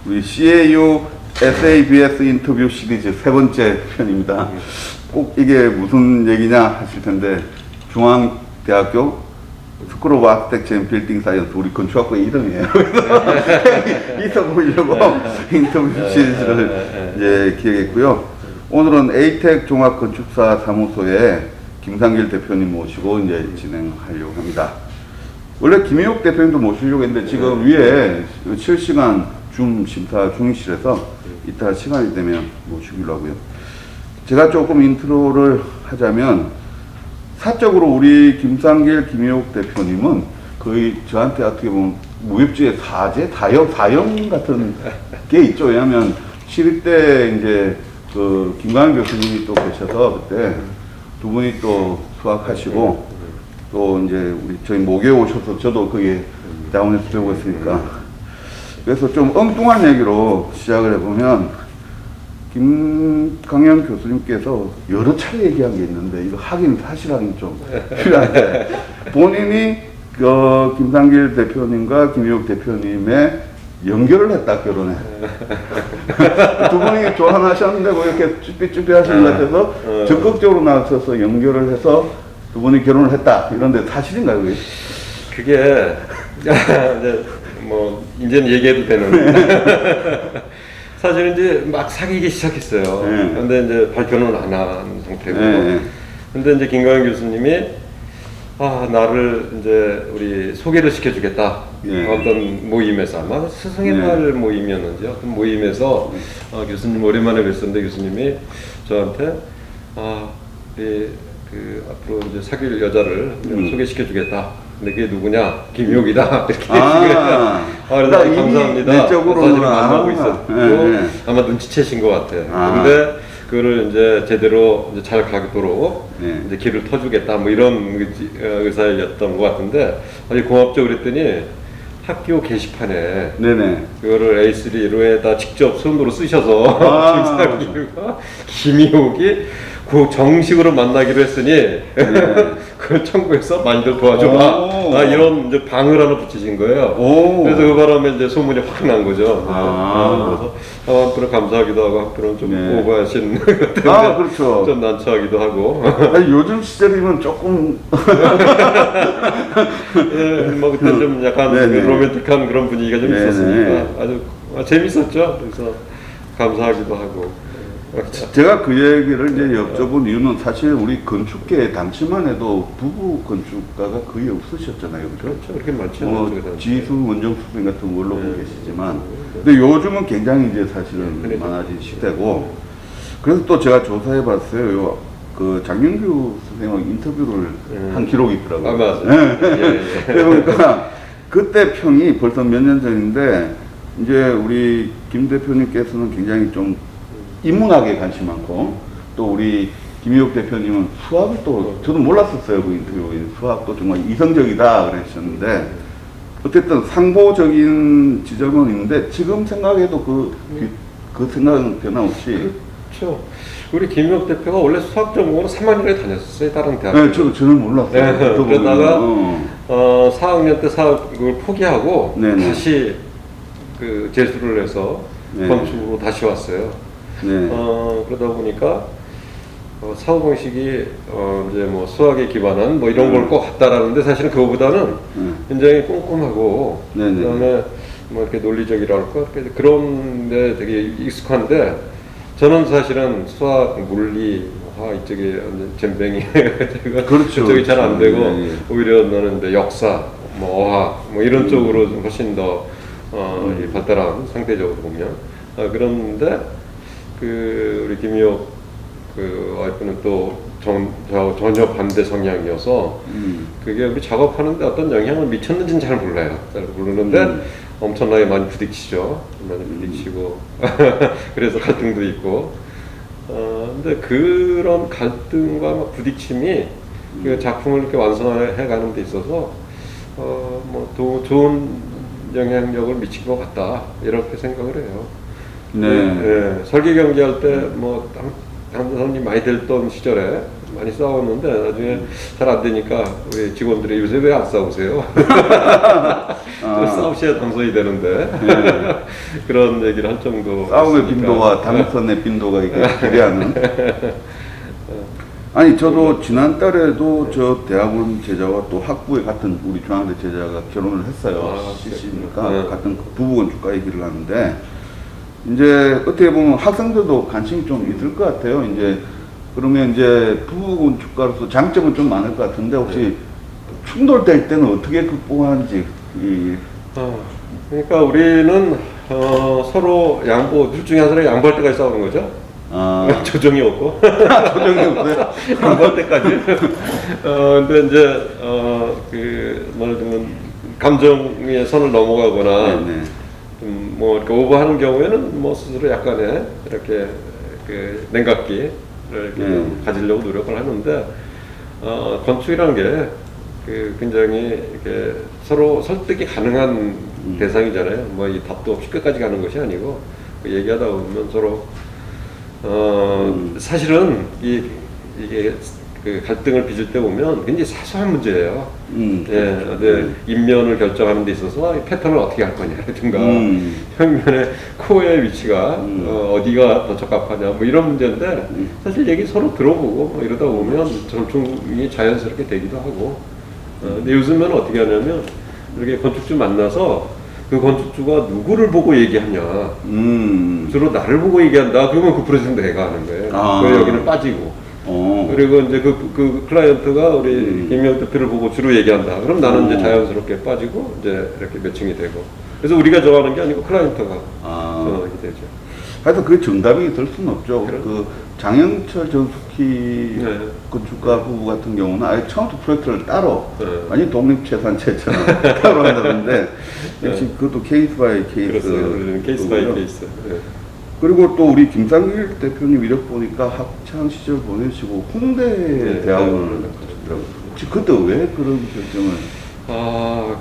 우리 CAU SABS 인터뷰 시리즈 세 번째 편입니다. 꼭 이게 무슨 얘기냐 하실 텐데, 중앙대학교 스쿨 오브 아키텍처 앤 빌딩 사이언스, 우리 건축학과의 이름이에요. 그래서 있어 보이려고 인터뷰 시리즈를 이제 기획했고요. 오늘은 에이텍 종합건축사 사무소의 김상길 대표님 모시고 이제 진행하려고 합니다. 원래 김희욱 대표님도 모시려고 했는데 지금 위에 실시간 줌 심사 중위실에서 이따 시간이 되면 모시기로 하고요. 제가 조금 인트로를 하자면, 사적으로 우리 김상길, 김희욱 대표님은 거의 저한테 어떻게 보면 무협지의 사제, 사형 같은 게 있죠. 왜냐하면 시립 때 이제 그 김광현 교수님이 또 계셔서 그때 두 분이 또 수학하시고 또 이제 우리 저희 목에 오셔서 저도 거기에 다운에서 배우고 있으니까, 그래서 좀 엉뚱한 얘기로 시작을 해보면, 김광현 교수님께서 여러 차례 얘기한 게 있는데 이거 사실 확인 좀 필요한데, 본인이 그 김상길 대표님과 김희욱 대표님의 연결을 했다, 결혼에. 두 분이 교환하셨는데 뭐 이렇게 쭈삐쭈삐 하시는 것 같아서 적극적으로 나서서 연결을 해서 두 분이 결혼을 했다, 이런데 사실인가요, 그게? 그게 이제 뭐 이제는 얘기해도 되는. 사실은 이제 막 사귀기 시작했어요. 근데 이제 발표는 안 한 상태고. 근데 이제 김광현 교수님이 나를 이제 우리 소개를 시켜주겠다. 어떤 모임에서, 아마 스승의 날 모임이었는지 어떤 모임에서 교수님 오랜만에 뵀었는데 교수님이 저한테 그 앞으로 이제 사귈 여자를 소개시켜주겠다. 근데 그게 누구냐? 김희욱이다. 이렇게 그래서 감사합니다. 내적으로는 안 하고 있었고 아마 눈치채신 것 같아요. 근데 그거를 이제 제대로 이제 잘 가도록 이제 길을 터주겠다. 뭐 이런 의사였던 것 같은데, 아주 고맙죠. 그랬더니 학교 게시판에 그거를 A3로에다 직접 손으로 쓰셔서 김상길과 김희욱이 그 정식으로 만나기로 했으니 그걸 청구해서 많이들 도와줘봐. 이런 이제 방을 하나 붙이신 거예요. 그래서 그 바람에 이제 소문이 확 난 거죠. 그래서 한편으로 감사하기도 하고 한편으로는 좀 오버하신 것 때문에 그렇죠. 좀 난처하기도 하고. 아니, 요즘 시절이면 조금 뭐 그때 좀 약간 로맨틱한 그런 분위기가 좀 있었으니까 아주 재밌었죠. 그래서 감사하기도 하고. 제가 그 얘기를 이제 여쭤본 이유는, 사실 우리 건축계 당시만 해도 부부 건축가가 거의 없으셨잖아요. 그렇죠. 그렇게 많죠. 지수, 원정 선생 같은 걸로 계시지만, 근데 요즘은 굉장히 이제 사실은 많아진 시대고, 그래서 또 제가 조사해 봤어요. 그 장윤규 선생하고 인터뷰를 한 기록이 있더라고요. 맞아요. 그러니까 그때 평이 벌써 몇 년 전인데, 이제 우리 김 대표님께서는 굉장히 좀 인문학에 관심 많고, 또 우리 김희욱 대표님은 수학을 또, 저도 몰랐었어요, 그 인터뷰에. 수학도 정말 이성적이다 그러셨는데, 어쨌든 상보적인 지점은 있는데, 지금 생각해도 그 생각은 변함없이. 그렇죠. 우리 김희욱 대표가 원래 수학 전공으로 3학년에 다녔었어요, 다른 대학교. 저는 몰랐어요. 그러다가 4학년 때 사학을 포기하고 다시 그 재수를 해서 건축으로 다시 왔어요. 그러다 보니까 사고방식이 이제 뭐 수학에 기반한 뭐 이런 걸 꼭 갖다라는데, 사실은 그거보다는 굉장히 꼼꼼하고 그다음에 뭐 이렇게 논리적이랄까 그런데 되게 익숙한데, 저는 사실은 수학, 물리, 화학 이쪽에 젬병이 그쪽이 잘 안 되고 오히려 너는 이제 역사, 뭐 어학 뭐 이런 쪽으로 좀 훨씬 더 발달한, 상대적으로 보면 그런데. 그 우리 김희욱 그 와이프는 또 전혀 반대 성향이어서 그게 우리 작업하는데 어떤 영향을 미쳤는지는 잘 몰라요. 잘 모르는데 엄청나게 많이 부딪히죠. 많이 부딪히고 그래서 갈등도 있고. 근데 그런 갈등과 부딪힘이 그 작품을 이렇게 완성해 가는 데 있어서 뭐 또 좋은 영향력을 미친 것 같다, 이렇게 생각을 해요. 설계 경기할 때 뭐 당선이 많이 됐던 시절에 많이 싸웠는데 나중에 잘 안 되니까 우리 직원들이 요새 왜 안 싸우세요? 싸우셔야 당선이 되는데 그런 얘기를 할 정도. 싸움의 빈도와 당선의 빈도가 이게 비례하는. 아니 저도 지난달에도 저 대학원 제자와 또 학부의 같은 우리 중앙대 제자가 결혼을 했어요. CC니까 같은 부부건축가 얘기를 하는데 이제 어떻게 보면 학생들도 관심이 좀 있을 것 같아요. 이제 그러면 이제 부부건축가로서 장점은 좀 많을 것 같은데 혹시 충돌될 때는 어떻게 극복하는지. 그러니까 우리는 서로 둘 중에 한 사람이 양보할 때까지 싸우는 거죠. 조정이 없고 조정이 없어요. 양보할 때까지. 근데 이제 말을 들면 감정의 선을 넘어가거나 뭐 이렇게 오버하는 경우에는 뭐 스스로 약간의 이렇게 그 냉각기를 이렇게 가지려고 노력을 하는데 건축이라는 게 굉장히 이렇게 서로 설득이 가능한 대상이잖아요. 뭐 이 답도 없이 끝까지 가는 것이 아니고 얘기하다 보면 서로 사실은 이게 그 갈등을 빚을 때 보면 굉장히 사소한 문제예요. 인면을 결정하는 데 있어서 패턴을 어떻게 할 거냐라든가 평면의 코어의 위치가 어디가 더 적합하냐 뭐 이런 문제인데 사실 얘기 서로 들어보고 뭐 이러다 보면 절충이 자연스럽게 되기도 하고 근데 요즘은 어떻게 하냐면 이렇게 건축주 만나서 그 건축주가 누구를 보고 얘기하냐 주로 나를 보고 얘기한다 그러면 그 프로젝트 내가 하는 거예요. 그래서 여기는 빠지고 그리고 이제 그 클라이언트가 우리 김영 대표를 보고 주로 얘기한다. 그럼 나는 이제 자연스럽게 빠지고 이제 이렇게 매칭이 되고. 그래서 우리가 정하는 게 아니고 클라이언트가 정하게 되죠. 하여튼 그게 정답이 될 수는 없죠. 그 장영철 전숙희 건축가 부부 같은 경우는 아예 처음부터 프로젝트를 따로 완전 독립재산체처럼 따로 한다는데 역시 그것도 케이스 바이 케이스. 케이스 바이 케이스. 그리고 또 우리 김상길 대표님 이력 보니까 학창 시절 보내시고 홍대 대학원을 가셨더라고요. 혹시 그때 왜 그런 결정을?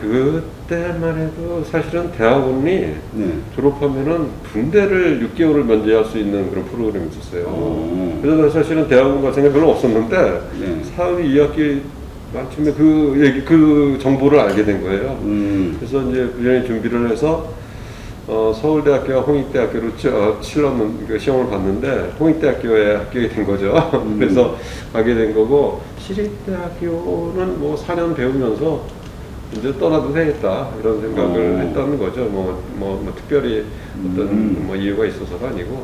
그때만 해도 사실은 대학원이 졸업하면은 군대를 6개월을 면제할 수 있는 그런 프로그램이 있었어요. 그래서 사실은 대학원 갈 생각 별로 없었는데 사학기 2학기 마침에 그 정보를 알게 된 거예요. 그래서 이제 부전히 준비를 해서 서울대학교와 홍익대학교로 시험을 봤는데 홍익대학교에 합격이 된 거죠. 그래서 가게 된 거고 시립대학교는 뭐 4년 배우면서 이제 떠나도 되겠다 이런 생각을 했다는 거죠. 뭐 특별히 어떤 뭐 이유가 있어서가 아니고.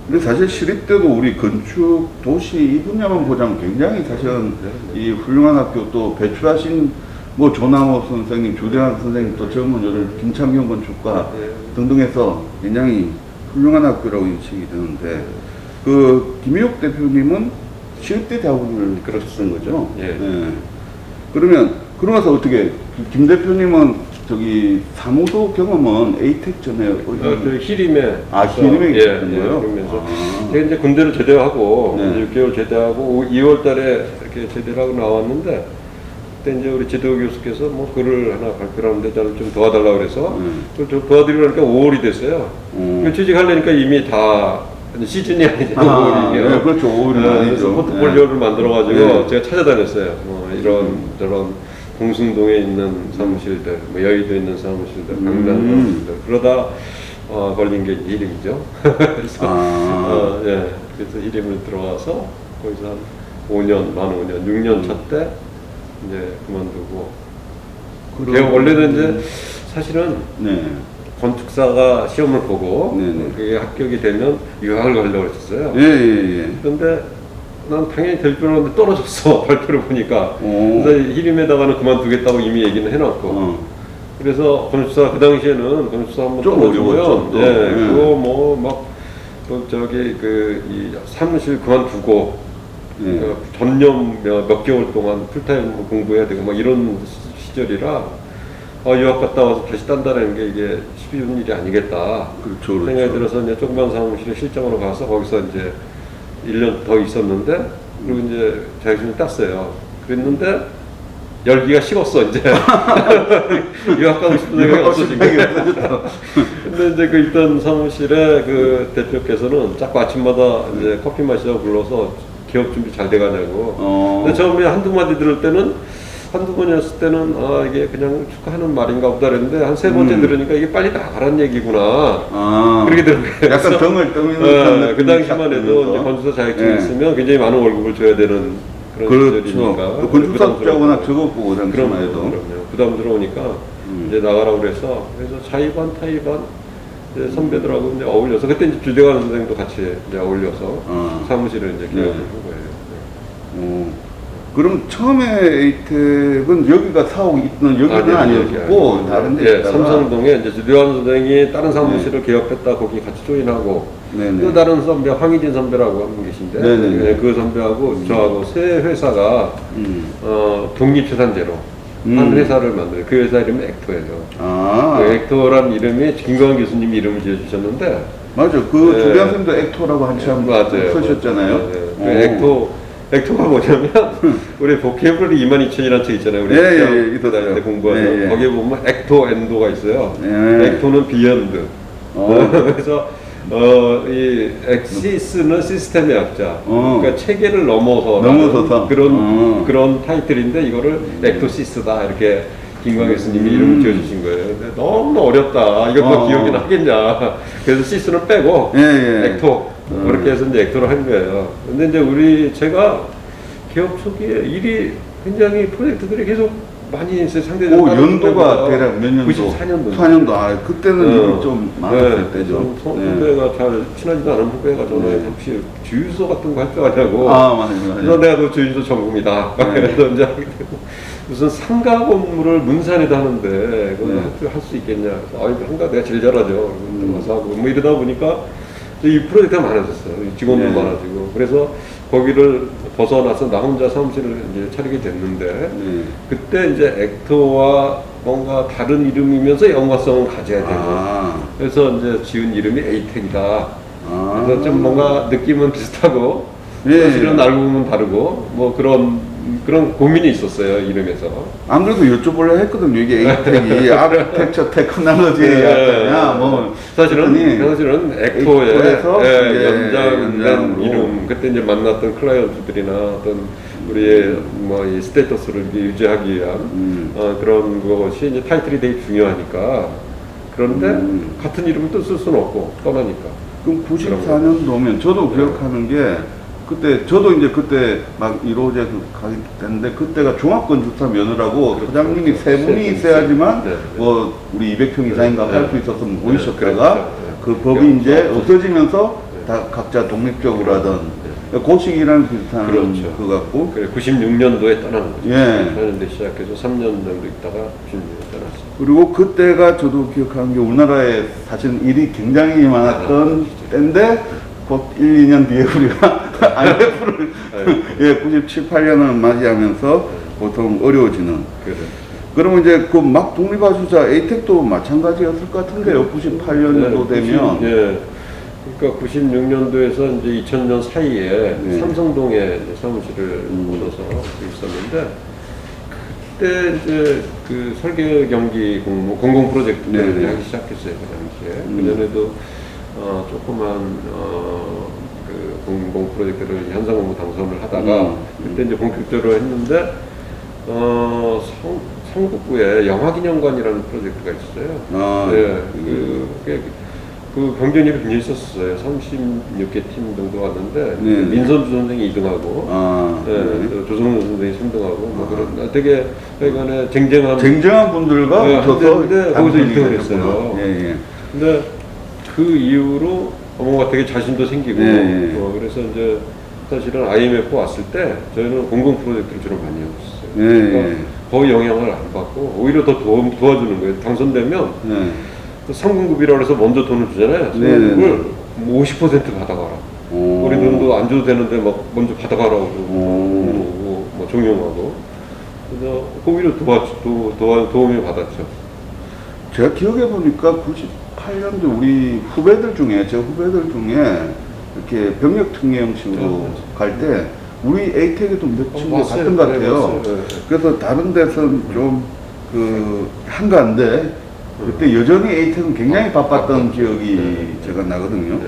근데 사실 시립대도 우리 건축 도시 이 분야만 보자면 굉장히 사실은 이 훌륭한 학교 또 배출하신 뭐 조남호 선생님, 조대환 선생님 또 젊은 요즘 김창경 건축가 등등 해서 굉장히 훌륭한 학교라고 인식이 되는데 그 김희옥 대표님은 시립대 대학원을 그러셨던 거죠. 그러면 그러면서 어떻게 김 대표님은 저기 사무소 경험은 에이텍 전에 그 히림에 히림에 계셨던 거예요? 그러면서 제가 이제 군대를 제대하고 6개월 제대하고 2월달에 이렇게 제대를 하고 나왔는데 그때 이제 우리 지도 교수께서 뭐 글을 하나 발표하는데 저를 좀 도와달라고 그래서 그걸 좀 도와드리려니까 5월이 됐어요. 취직하려니까 이미 다 시즌이 아니죠. 5월이요. 그렇죠. 5월이 그래서 포트폴리오를 만들어가지고 제가 찾아다녔어요. 뭐 이런 저런 공승동에 있는 사무실들, 뭐 여의도에 있는 사무실들, 강남 사무실들 그러다 걸린 게 이름이죠. 그래서 그래서 이름을 들어와서 거기서 한 5년, 만 5년, 6년 차 때 이제 그만두고. 원래는 이제 사실은 건축사가 시험을 보고 그게 합격이 되면 유학을 가려고 했었어요. 그런데 난 당연히 될 줄 알았는데 떨어졌어. 발표를 보니까. 그래서 히림에다가는 그만두겠다고 이미 얘기는 해놨고. 그래서 건축사 그 당시에는 건축사 한번 좀 어려웠죠. 그거 뭐 막 이 사무실 그만두고 전념 몇 개월 동안 풀타임 공부해야 되고 막 이런 시절이라 유학 갔다 와서 다시 딴다라는 게 이게 쉬운 일이 아니겠다. 그렇죠. 생각이 들어서 이제 조그만 사무실에 실장으로 가서 거기서 이제 1년 더 있었는데 그리고 이제 자격증을 땄어요. 그랬는데 열기가 식었어 이제. 유학 가고 싶은 생각이 없어진 거예요. 근데 이제 그 있던 사무실에 그 대표께서는 자꾸 아침마다 이제 커피 마시자고 불러서 기업 준비 잘 돼가냐고. 근데 처음에 한두 마디 들을 때는 한두 번이었을 때는 이게 그냥 축하하는 말인가 보다 그랬는데 한 세 번째 들으니까 이게 빨리 나가란 얘기구나. 그렇게 들어요. 약간 등을 떠미는 그 당시만 해도 이제 건축사 자격증이 있으면 굉장히 많은 월급을 줘야 되는 그런 시절이니까. 건축사 숫자가 워낙 적었고 당시만 해도. 그럼요. 부담 들어오니까 이제 나가라고 그래서 자의반 타의반 이제 선배들하고 이제 어울려서 그때 이제 주대관 선생님도 같이 이제 어울려서 사무실을 이제 개업을 한 거예요. 그럼 처음에 에이텍은 여기가 사옥이 있던 여기는 아니었고 다른 데 있다가 삼성동에 이제 주대관 선생이 다른 사무실을 개업했다 거기 같이 조인하고 또 다른 선배 황희진 선배라고 한 분 계신데 그 선배하고 저하고 세 회사가 독립재산제로 한 회사를 만들어요. 그 회사 이름이 액토예요. 그 액토란 이름이 김광환 교수님이 이름을 지어주셨는데 맞아. 그 주대관 선생님도 액토라고 한참 쓰셨잖아요. 액토가 뭐냐면 우리 보케블러리 22,000이라는 책 있잖아요. 우리 대학교 다닐 때 공부하는 거기에 보면 액토 엔도가 있어요. 액토는 비욘드. 그래서 이 엑시스는 시스템의 약자. 그러니까 체계를 넘어서서 그런 타이틀인데 이거를 액토시스다 이렇게 김광 교수님이 이름을 지어주신 거예요. 근데 너무 어렵다. 이것도 기억이 나겠냐. 그래서 시스는 빼고 액토 그렇게 해서 이제 액토를 한 거예요. 근데 이제 제가 개업 초기에 일이 굉장히 프로젝트들이 계속 많이 있어요. 상대적으로. 연도가 대략 몇 년도? 94년도. 4년도. 그때는 일이 좀 많았을 때죠. 후배가 잘 친하지도 않은 후배가 저는 혹시 주유소 같은 거 할 줄 아냐고. 맞아요. 그래서 내가 그 주유소 전공이다. 그래서 이제 하게 되고 무슨 상가 건물을 문산에도 하는데 그걸 할 수 있겠냐. 그래서 상가 내가 제일 잘하죠. 와서 하고 뭐 이러다 보니까 이 프로젝트가 많아졌어요. 직원도 많아지고. 그래서 거기를 벗어나서 나 혼자 사무실을 이제 차리게 됐는데 그때 이제 액토와 뭔가 다른 이름이면서 연관성을 가져야 되고 그래서 이제 지은 이름이 에이텍이다. 그래서 좀 뭔가 느낌은 비슷하고 사실은 알고 보면 다르고 뭐 그런 고민이 있었어요, 이름에서. 안 그래도 여쭤보려 했거든요. 이게 에이텍이 아키텍처 테크놀로지야 뭐 사실은 액토의 연장된 이름. 그때 이제 만났던 클라이언트들이나 어떤 우리의 뭐 이 스테이터스를 유지하기 위한 그런 것이 이제 타이틀이 되게 중요하니까. 그런데 같은 이름을 또 쓸 수는 없고 떠나니까. 그럼 94년도면 저도 기억하는 게 그때 저도 이제 그때 막 1호제에서 가게 됐는데 그때가 종합건축사 면허라고 소장님이 세 분이 있어야지만 뭐 우리 200평 이상인가 할 수 있었으면 보이셨다가 그 법이 이제 없어지면서 다 각자 독립적으로 하던 그 시기랑 비슷한 것 같고. 그래 96년도에 떠난 거죠. 94년도에 시작해서 3년 정도 있다가 96년도에 떠났어요. 그리고 그때가 저도 기억하는 게 우리나라에 사실 일이 굉장히 많았던 때인데 곧 1, 2년 뒤에 우리가 IMF를 97, 8년을 맞이하면서 보통 어려워지는. 그러면 이제 그 막 독립하시자 에이텍도 마찬가지였을 것 같은데요. 98년도 되면. 그러니까 96년도에서 이제 2000년 사이에 삼성동에 이제 사무실을 얻어서 있었는데 그때 이제 그 설계 경기 공공 프로젝트를 하기 시작했어요. 그 당시에. 그전에도 조그만 그 공공 프로젝트를 현상공부 당선을 하다가 그때 이제 본격적으로 했는데 성북구에 영화기념관이라는 프로젝트가 있었어요. 그 경쟁률이 굉장히 있었어요. 36개 팀 정도 왔는데 민선주 선생이 2등하고 조성훈 선생이 3등하고 뭐 그런 되게 하여간에 쟁쟁한 분들과 붙어서 거기서 1등을 했어요. 근데 그 이후로 뭔가 되게 자신도 생기고 그래서 이제 사실은 IMF 왔을 때 저희는 공공 프로젝트를 주로 많이 했었어요. 그러니까 거의 영향을 안 받고 오히려 더 도와주는 거예요. 당선되면 상금급이라고 해서 먼저 돈을 주잖아요. 상금급을 50% 받아가라. 우리 돈도 안 줘도 되는데 막 먼저 받아가라고 그러고 뭐 종용하고. 그래서 오히려 도움을 받았죠. 제가 기억해 보니까 98년도 우리 후배들 중에 이렇게 병역 특례 형식으로 갈 때 우리 에이텍에도 몇 친구 갔던 것 같아요. 그래서 다른 데서는 좀 한가한데 그때 여전히 에이텍은 굉장히 바빴던 기억이 제가 나거든요.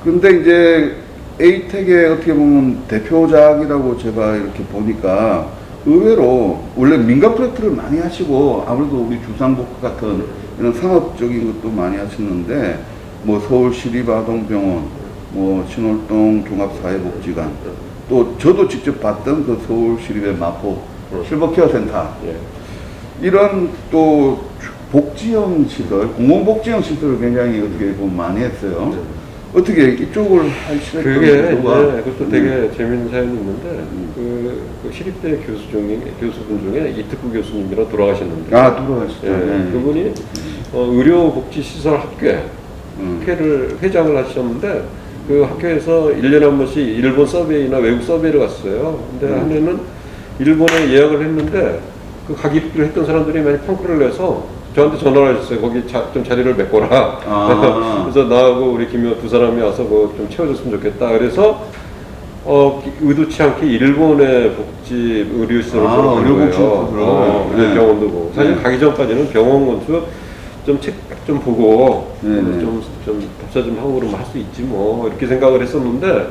근데 이제 에이텍의 어떻게 보면 대표작이라고 제가 이렇게 보니까 의외로 원래 민간 프로젝트를 많이 하시고 아무래도 우리 주상복합 같은 이런 상업적인 것도 많이 하셨는데 뭐 서울시립아동병원, 뭐 신월동 종합사회복지관, 또 저도 직접 봤던 그 서울시립의 마포 실버케어센터 이런 또 복지형 시설, 공공복지형 시설을 굉장히 어떻게 보면 많이 했어요. 어떻게 이쪽을 하시는 그게 그것도 되게 재밌는 사연이 있는데 그 시립대 교수분 중에 이특구 교수님이랑 돌아가셨는데 돌아가셨죠. 그분이 의료복지시설 학회를 회장을 하셨는데 그 학교에서 1년에 한 번씩 일본 서베이나 외국 서베이를 갔어요. 근데 한 해는 일본에 예약을 했는데 그 가기로 했던 사람들이 많이 펑크를 내서 저한테 전화를 하셨어요. 거기 좀 자리를 메꿔라. 그래서 나하고 우리 김효 두 사람이 와서 뭐 좀 채워줬으면 좋겠다. 그래서 의도치 않게 일본의 복지 의료시설을 보러 간 거예요. 병원도 보고. 사실 가기 전까지는 병원 건축 좀 보고 좀 답사 좀 하고 그러면 할 수 있지 뭐 이렇게 생각을 했었는데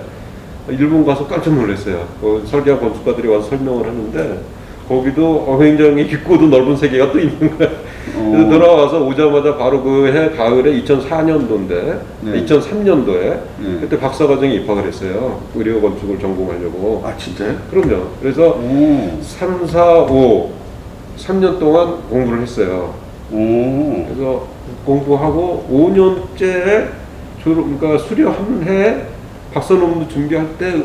일본 가서 깜짝 놀랐어요. 설계한 건축가들이 와서 설명을 하는데 거기도 굉장히 깊고도 넓은 세계가 또 있는 거야. 그래서 돌아와서 오자마자 바로 그 해 가을에 2004년도인데 2003년도에 그때 박사과정에 입학을 했어요. 의료 건축을 전공하려고. 아 진짜요? 그럼요. 그래서 3, 4, 5 3년 동안 공부를 했어요. 그래서 공부하고 5년째 그러니까 수료한 해 박사 논문 준비할 때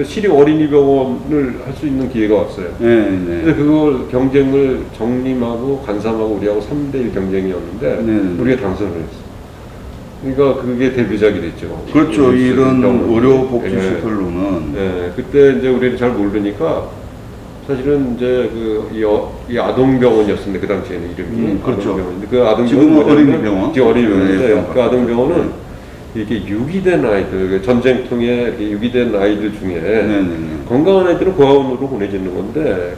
시립 어린이병원을 할 수 있는 기회가 왔어요. 근데 그걸 경쟁을 정림하고 간삼하고 우리하고 3대1 경쟁이었는데 우리가 당선을 했어요. 그러니까 그게 데뷔작이 됐죠. 그렇죠. 이런 의료복지시설로는. 그때 이제 우리는 잘 모르니까 사실은 이제 이 아동병원이었는데 그 당시에는 이름이 그렇죠. 아동병원인데 그 아동병원 지금은 어린이병원. 지금 어린이병원인데 그 아동병원은 이렇게 유기된 아이들, 전쟁통에 이렇게 유기된 아이들 중에 건강한 아이들은 고아원으로 보내지는 건데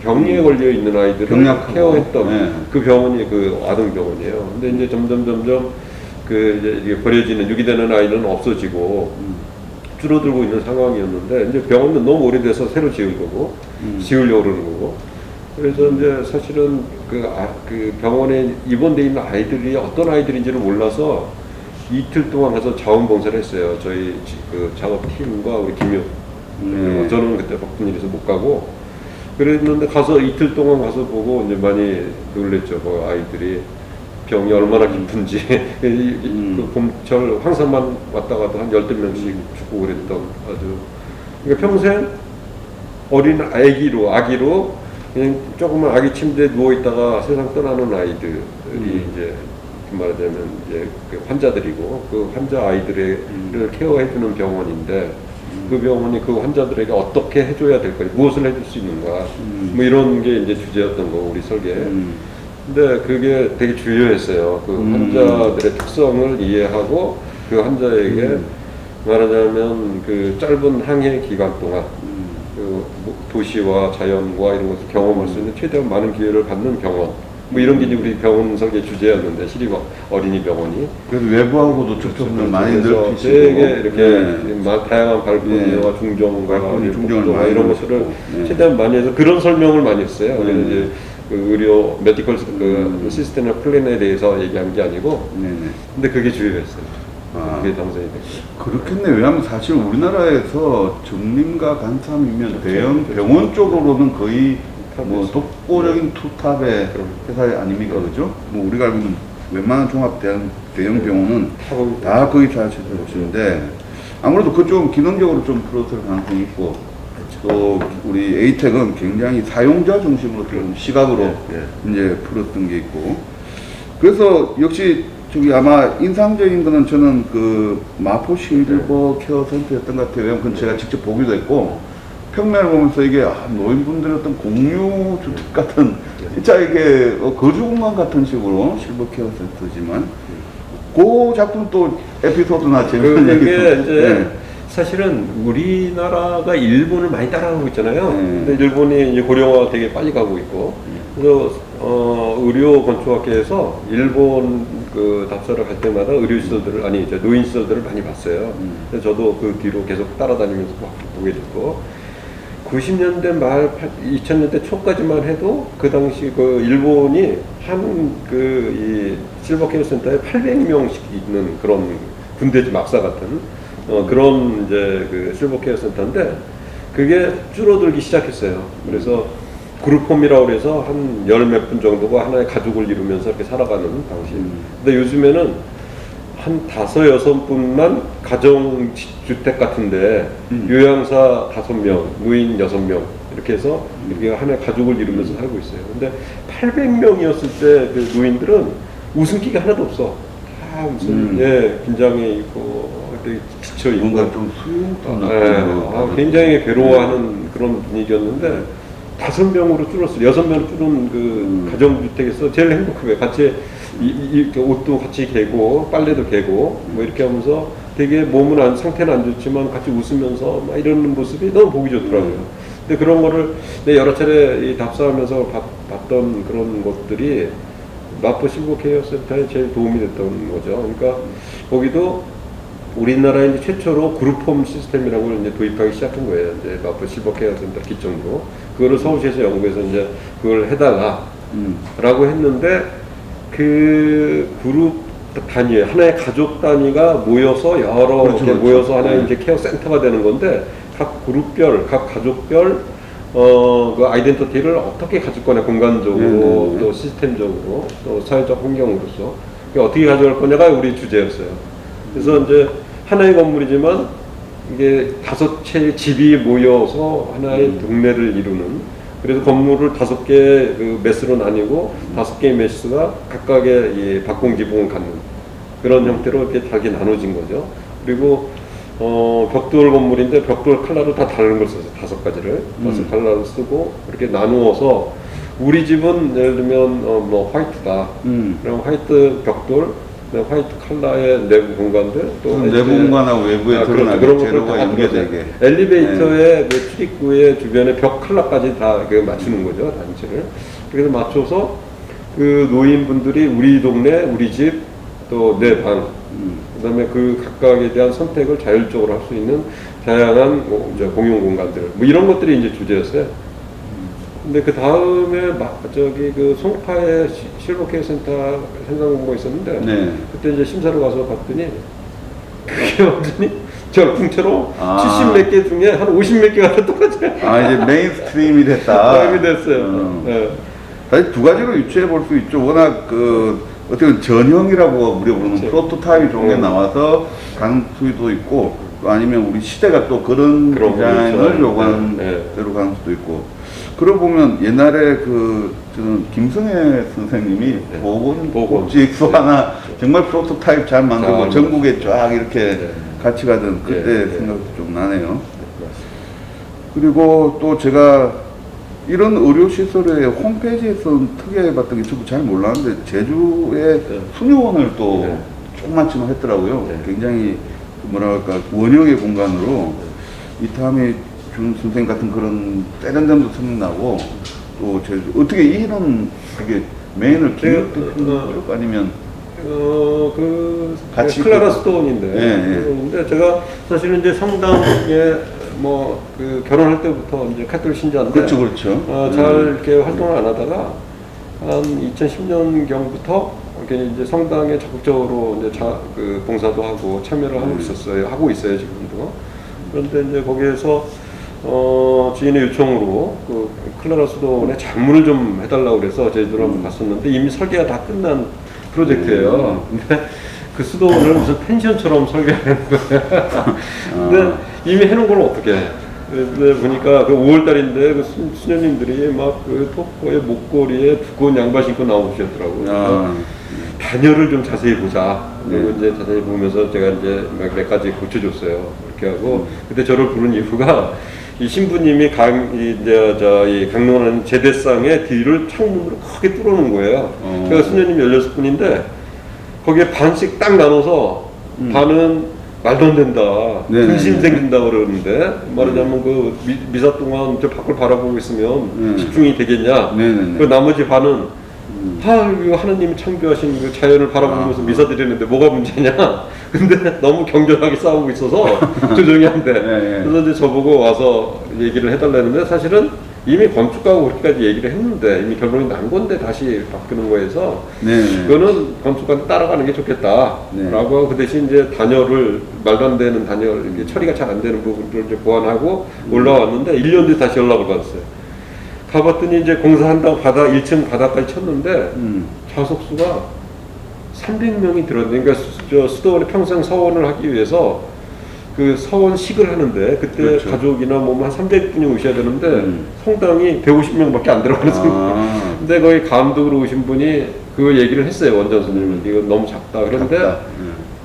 병리에 걸려 있는 아이들을 케어했던 그 병원이 그 아동병원이에요. 근데 이제 점점 이제 버려지는 유기되는 아이는 없어지고 줄어들고 있는 상황이었는데 이제 병원은 너무 오래돼서 새로 지을 거고 지으려고 그러는 거고. 그래서 이제 사실은 그 병원에 입원돼 있는 아이들이 어떤 아이들인지를 몰라서 이틀 동안 가서 자원봉사를 했어요. 저희 그 작업팀과 우리 김효. 저는 그때 바쁜 일에서 못 가고 그랬는데 가서 이틀 동안 가서 보고 이제 많이 놀랬죠. 그 아이들이 병이 얼마나 깊은지. 그 봄철 황사만 왔다 갔다 한 10명씩 죽고 그랬던 아주. 그러니까 평생 어린 아기로 그냥 조그만 아기 침대에 누워있다가 세상 떠나는 아이들이 이제 말하자면 이제 그 환자들이고 그 환자 아이들을 케어해주는 병원인데 그 병원이 그 환자들에게 어떻게 해줘야 될 거냐, 무엇을 해줄 수 있는가, 뭐 이런 게 이제 주제였던 거 우리 설계. 근데 그게 되게 중요했어요. 그 환자들의 특성을 이해하고 그 환자에게 말하자면 그 짧은 항해 기간 동안 그 도시와 자연과 이런 것을 경험할 수 있는 최대한 많은 기회를 받는 병원. 뭐 이런 게 이제 우리 병원 설계 주제였는데 시립 어린이 병원이 그래서 외부하고도 접촉을 많이 넓히시고 되게 이렇게 다양한 발코니와 중정과 이런 것들을 최대한 많이 해서 그런 설명을 많이 했어요. 그래서 이제 그 의료 메디컬 그 시스템의 플랜에 대해서 얘기한 게 아니고 근데 그게 주요했어요. 그게 당선이 됐어요. 그렇겠네. 왜냐하면 사실 우리나라에서 정림과 간삼이면 대형 병원 쪽으로는 거의 뭐 독보적인 투탑의 회사 아닙니까, 그죠? 뭐 우리가 알고 있는 웬만한 종합 대형 병원은 다 거기서 하시는 곳인데 아무래도 그쪽은 기능적으로 좀 풀었을 가능성이 있고 또 우리 에이텍은 굉장히 사용자 중심으로 좀 시각으로 이제 풀었던 게 있고 그래서 역시 저기 아마 인상적인 거는 저는 그 마포 실버 케어 센터였던 것 같아요. 왜냐면 그건 제가 직접 보기도 했고 평면을 보면서 이게 노인분들의 어떤 공유 주택 같은 진짜 이게 거주 공간 같은 식으로 실버 케어 센터지만 그 작품 또 에피소드나 재밌는 얘기 이제 사실은 우리나라가 일본을 많이 따라가고 있잖아요. 근데 일본이 이제 고령화가 되게 빨리 가고 있고 그래서 의료 건축학계에서 일본 그 답사를 갈 때마다 의료시설들을 아니 이제 노인시설들을 많이 봤어요. 그래서 저도 그 뒤로 계속 따라다니면서 보게 됐고 90년대 말 2000년대 초까지만 해도 그 당시 그 일본이 한 그 이 실버 케어 센터에 800명씩 있는 그런 군대지 막사 같은 그런 이제 그 실버 케어 센터인데 그게 줄어들기 시작했어요. 그래서 그룹홈이라고 해서 한 열 몇 분 정도가 하나의 가족을 이루면서 이렇게 살아가는 당시. 근데 요즘에는 한 5-6분만 가정주택 같은데 요양사 5명, 노인 6명 이렇게 해서 이렇게 하나의 가족을 이루면서 살고 있어요. 근데 800명이었을 때 그 노인들은 웃음기가 하나도 없어. 다 무슨 예 긴장해 있고 지쳐 있고 뭔가 좀 수용도 굉장히 괴로워하는 그런 분위기였는데 5명으로 줄었어요. 6명으로 줄은 그 가정주택에서 제일 행복해요. 같이 옷도 같이 개고 빨래도 개고 뭐 이렇게 하면서 되게 몸은 상태는 안 좋지만 같이 웃으면서 막 이러는 모습이 너무 보기 좋더라고요. 근데 그런 거를 여러 차례 답사하면서 봤던 그런 것들이 마포 실버 케어 센터에 제일 도움이 됐던 거죠. 그러니까 거기도 우리나라에 이제 최초로 그룹홈 시스템이라는 걸 이제 도입하기 시작한 거예요. 이제 마포 실버 케어 센터 기점으로 그거를 서울시에서 연구해서 이제 그걸 해달라라고 했는데 그 그룹 단위 하나의 가족 단위가 모여서 여러 그렇죠. 모여서 하나의 이제 케어 센터가 되는 건데 각 그룹별, 각 가족별 그 아이덴티티를 어떻게 가질 거냐 공간적으로 또 시스템적으로 또 사회적 환경으로서 어떻게 가져갈 거냐가 우리 주제였어요. 그래서 이제 하나의 건물이지만 이게 5채의 집이 모여서 하나의 동네를 이루는 그래서 건물을 5개 그 메스로 나뉘고 5개의 메스가 각각의 이 박공지붕을 갖는 그런 형태로 이렇게 다르게 나눠진 거죠. 그리고 벽돌 건물인데 벽돌 컬러를 다 다른 걸 써서 5가지를 5 컬러를 쓰고 이렇게 나누어서 우리 집은 예를 들면 뭐 화이트다. 그럼 화이트 벽돌, 화이트 컬러의 내부 공간들 또 내부 공간하고 외부에 드러나게 그런 재료가 연결되게 엘리베이터의 그 출입구의 주변에 벽 컬러까지 다 맞추는 거죠 단체를. 그래서 맞춰서 그 노인분들이 우리 동네, 우리 집, 또 내 방, 그다음에 그 각각에 대한 선택을 자율적으로 할 수 있는 다양한 공용 공간들, 뭐 이런 것들이 이제 주제였어요. 근데 그 다음에 저기 그 송파에 실버 케어 센터 현장 공부가 있었는데 그때 이제 심사를 가서 봤더니 그게 완전히 절풍처럼 70 몇 개 중에 한 50 몇 개가 똑같아요. 이제 메인스트림이 됐다. 그렇게 됐어요. 네. 사실 2가지로 유추해 볼 수 있죠. 워낙 어떻게 보면 전형이라고 우리가 부르는 그렇죠. 프로토타입이 좋은 게 나와서 가능성도 있고 아니면 우리 시대가 또 그런 디자인을 그렇죠. 요구하는 대로 가는 수도 있고. 그러고 보면 옛날에 저는 김승혜 선생님이 보건복지소 하나 정말 프로토타입 잘 만들고 전국에 쫙 이렇게 같이 가던 그때 생각도 좀 나네요. 그리고 또 제가 이런 의료시설의 홈페이지에서 특이하게 봤던 게 저도 잘 몰랐는데 제주에 수녀원을 또 조그맣지만 했더라고요. 굉장히 뭐랄까 원형의 공간으로 이타미 준 선생 같은 그런 세련됨도 생각나고 또 제주 어떻게 이런 그게 메인을 기획 아니면 같이 클라라 스톤인데 근데 제가 사실은 이제 성당에 뭐 그 결혼할 때부터 이제 카톨릭 신자인데 그렇죠. 잘 이렇게 활동을 안 하다가 한 2010년 경부터 이렇게 이제 성당에 적극적으로 이제 그 봉사도 하고 참여를 하고 있어요 지금도. 그런데 이제 거기에서 지인의 요청으로 그 클라라 수도원에 잔문을 좀 해달라고 그래서 제주도를 한번 갔었는데 이미 설계가 다 끝난 프로젝트예요. 근데 그 수도원을 무슨 펜션처럼 설계하는 거예요. 근데 이미 해놓은 걸 어떻게 해? 근데 보니까 그 5월달인데 그 수녀님들이 막 그 토포에 목걸이에 두꺼운 양말 신고 나오셨더라고요. 단열을 좀 자세히 보자. 그리고 이제 자세히 보면서 제가 이제 몇 가지 고쳐줬어요. 이렇게 하고 그때 저를 부른 이유가 이 신부님이 이 강론하는 제대상의 뒤를 창문으로 크게 뚫어놓은 거예요. 그러니까 수녀님 16분인데 거기에 반씩 딱 나눠서 반은 말도 안 된다. 근심 생긴다 그러는데 말하자면 그 미사 동안 저 밖을 바라보고 있으면 집중이 되겠냐. 그 나머지 반은 이거 하나님이 창조하신 그 자연을 바라보면서 미사 드리는데 뭐가 문제냐? 근데 너무 격렬하게 싸우고 있어서 조정이 안 돼. 그래서 이제 저보고 와서 얘기를 해달라는데 사실은 이미 건축가하고 그렇게까지 얘기를 했는데 이미 결론이 난 건데 다시 바꾸는 거에서 그거는 건축가한테 따라가는 게 좋겠다라고 하고 그 대신 이제 단열을 말도 안 되는 단열 처리가 잘 안 되는 부분들을 이제 보완하고 올라왔는데 1년 뒤에 다시 연락을 받았어요. 가봤더니 이제 공사한다고 1층 바닥까지 쳤는데 좌석수가 300명이 들었는데 그러니까 저 수도원에 평생 서원을 하기 위해서 그 서원식을 하는데 그때 가족이나 뭐 한 300분이 오셔야 되는데 성당이 150명밖에 안 들어가는 성당. 근데 거기 감독으로 오신 분이 그 얘기를 했어요. 원전 선생님한테 이거 너무 작다. 그런데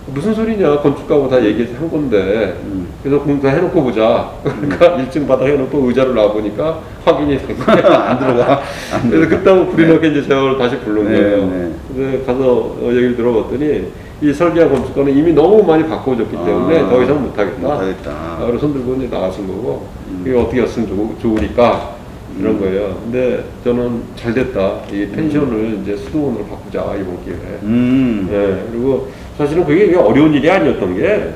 무슨 소리냐 건축가하고 다 얘기한 건데 그래서 공사해놓고 보자. 그러니까 1층 바닥 해놓고 의자를 놔보니까 확인이 된 거예요. 안 들어가. 그래서 그때하고 불이 나게 이제 제가 다시 부른 거예요. 그래서 가서 얘기를 들어봤더니 이 설계한 건축가는 이미 너무 많이 바꿔줬기 때문에 더 이상 못하겠다. 그래서 손 들고 이제 나가신 거고 이게 어떻게 했으면 좋으니까 이런 거예요. 근데 저는 잘 됐다. 이 펜션을 이제 수도원으로 바꾸자 이번 기회에. 그리고 사실은 그게 어려운 일이 아니었던 게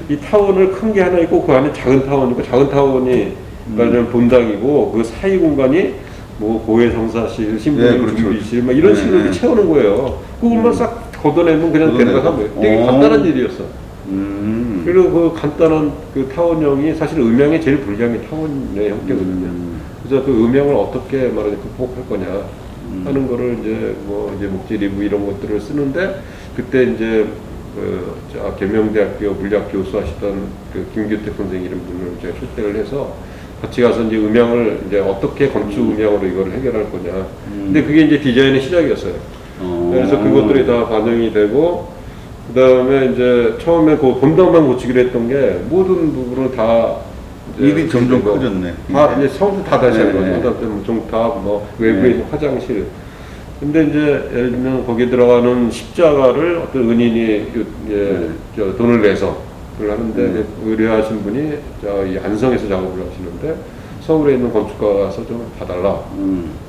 이 타원을 큰 게 하나 있고 그 안에 작은 타원이고 작은 타원이 본당이고 그 사이 공간이 뭐 고해성사실, 신부님 준비실 막 이런 식으로 이렇게 채우는 거예요. 그것만 싹 걷어내면 그냥 되는 거 하고요. 되게 간단한 일이었어. 그리고 그 간단한 그 타원형이 사실 음향에 제일 불리한 게 타원의 형태거든요. 그래서 그 음향을 어떻게 말하자 극복할 거냐 하는 거를 이제 뭐 이제 목재 리뷰 이런 것들을 쓰는데 그때 이제 계명대학교 물리학 교수하시던 그 김규택 선생 이런 분을 제가 초대를 해서 같이 가서 이제 음향을 이제 어떻게 건축 음향으로 이거를 해결할 거냐. 근데 그게 이제 디자인의 시작이었어요. 그래서 그것들이 다 반영이 되고 그 다음에 이제 처음에 그 본당만 고치기로 했던 게 모든 부분을 다 일이 점점 커졌네. 다 이제 처음부터 다 다시 한 거예요. 그다음에 뭐 종탑, 뭐 외부에 있는 화장실. 근데 이제 예를 들면 거기에 들어가는 십자가를 어떤 은인이 저 돈을 내서 그걸 하는데 의뢰하신 분이 이 안성에서 작업을 하시는데 서울에 있는 건축가가 와서 좀 봐달라.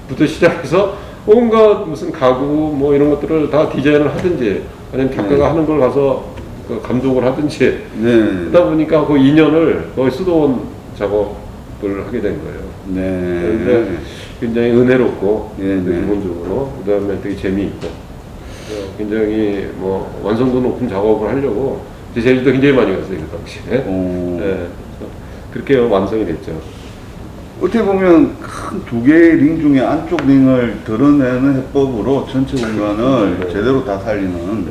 부터 시작해서 온갖 무슨 가구 뭐 이런 것들을 다 디자인을 하든지 아니면 작가가 하는 걸 가서 그 감독을 하든지 그러다 보니까 그 2년을 거의 수도원 작업을 하게 된 거예요. 그런데 굉장히 은혜롭고 기본적으로 그 다음에 되게 재미있고 굉장히 뭐 완성도 높은 작업을 하려고 제주도 굉장히 많이 갔어요 그 당시에. 그렇게 완성이 됐죠. 어떻게 보면 큰 두 개의 링 중에 안쪽 링을 드러내는 해법으로 전체 공간을 제대로 다 살리는.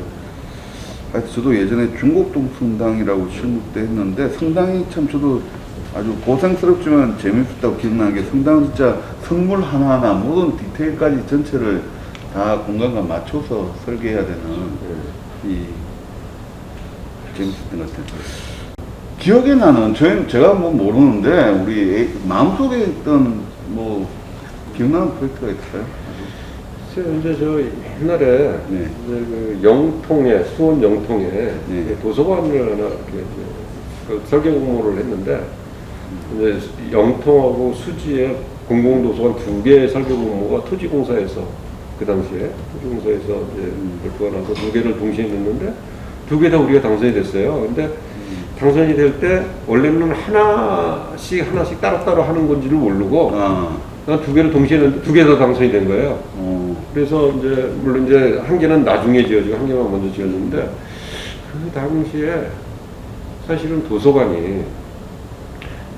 하여튼 저도 예전에 중곡동 성당이라고 실무 때 했는데 성당이 참 저도 아주 고생스럽지만 재밌었다고 기억나는 게 성당은 진짜 성물 하나하나 모든 디테일까지 전체를 다 공간과 맞춰서 설계해야 되는 재밌었던 것 같아요. 기억에 나는 제가 뭐 모르는데 우리 마음속에 있던 뭐 기억나는 프로젝트가 있어요? 이제 저 옛날에 이제 그 영통에 수원 영통에 도서관을 하나 이렇게 그 설계 공모를 했는데 이제 영통하고 수지에 공공도서관 2개의 설계 공모가 토지공사에서 그 당시에 토지공사에서 이제 발표가 나서 2개를 동시에 냈는데 2개 다 우리가 당선이 됐어요. 근데 당선이 될 때 원래는 하나씩 따로따로 하는 건지를 모르고 난 2개를 동시에 했는데 2개 다 당선이 된 거예요. 그래서 이제 물론 이제 1개는 나중에 지어지고 1개만 먼저 지어졌는데 그 당시에 사실은 도서관이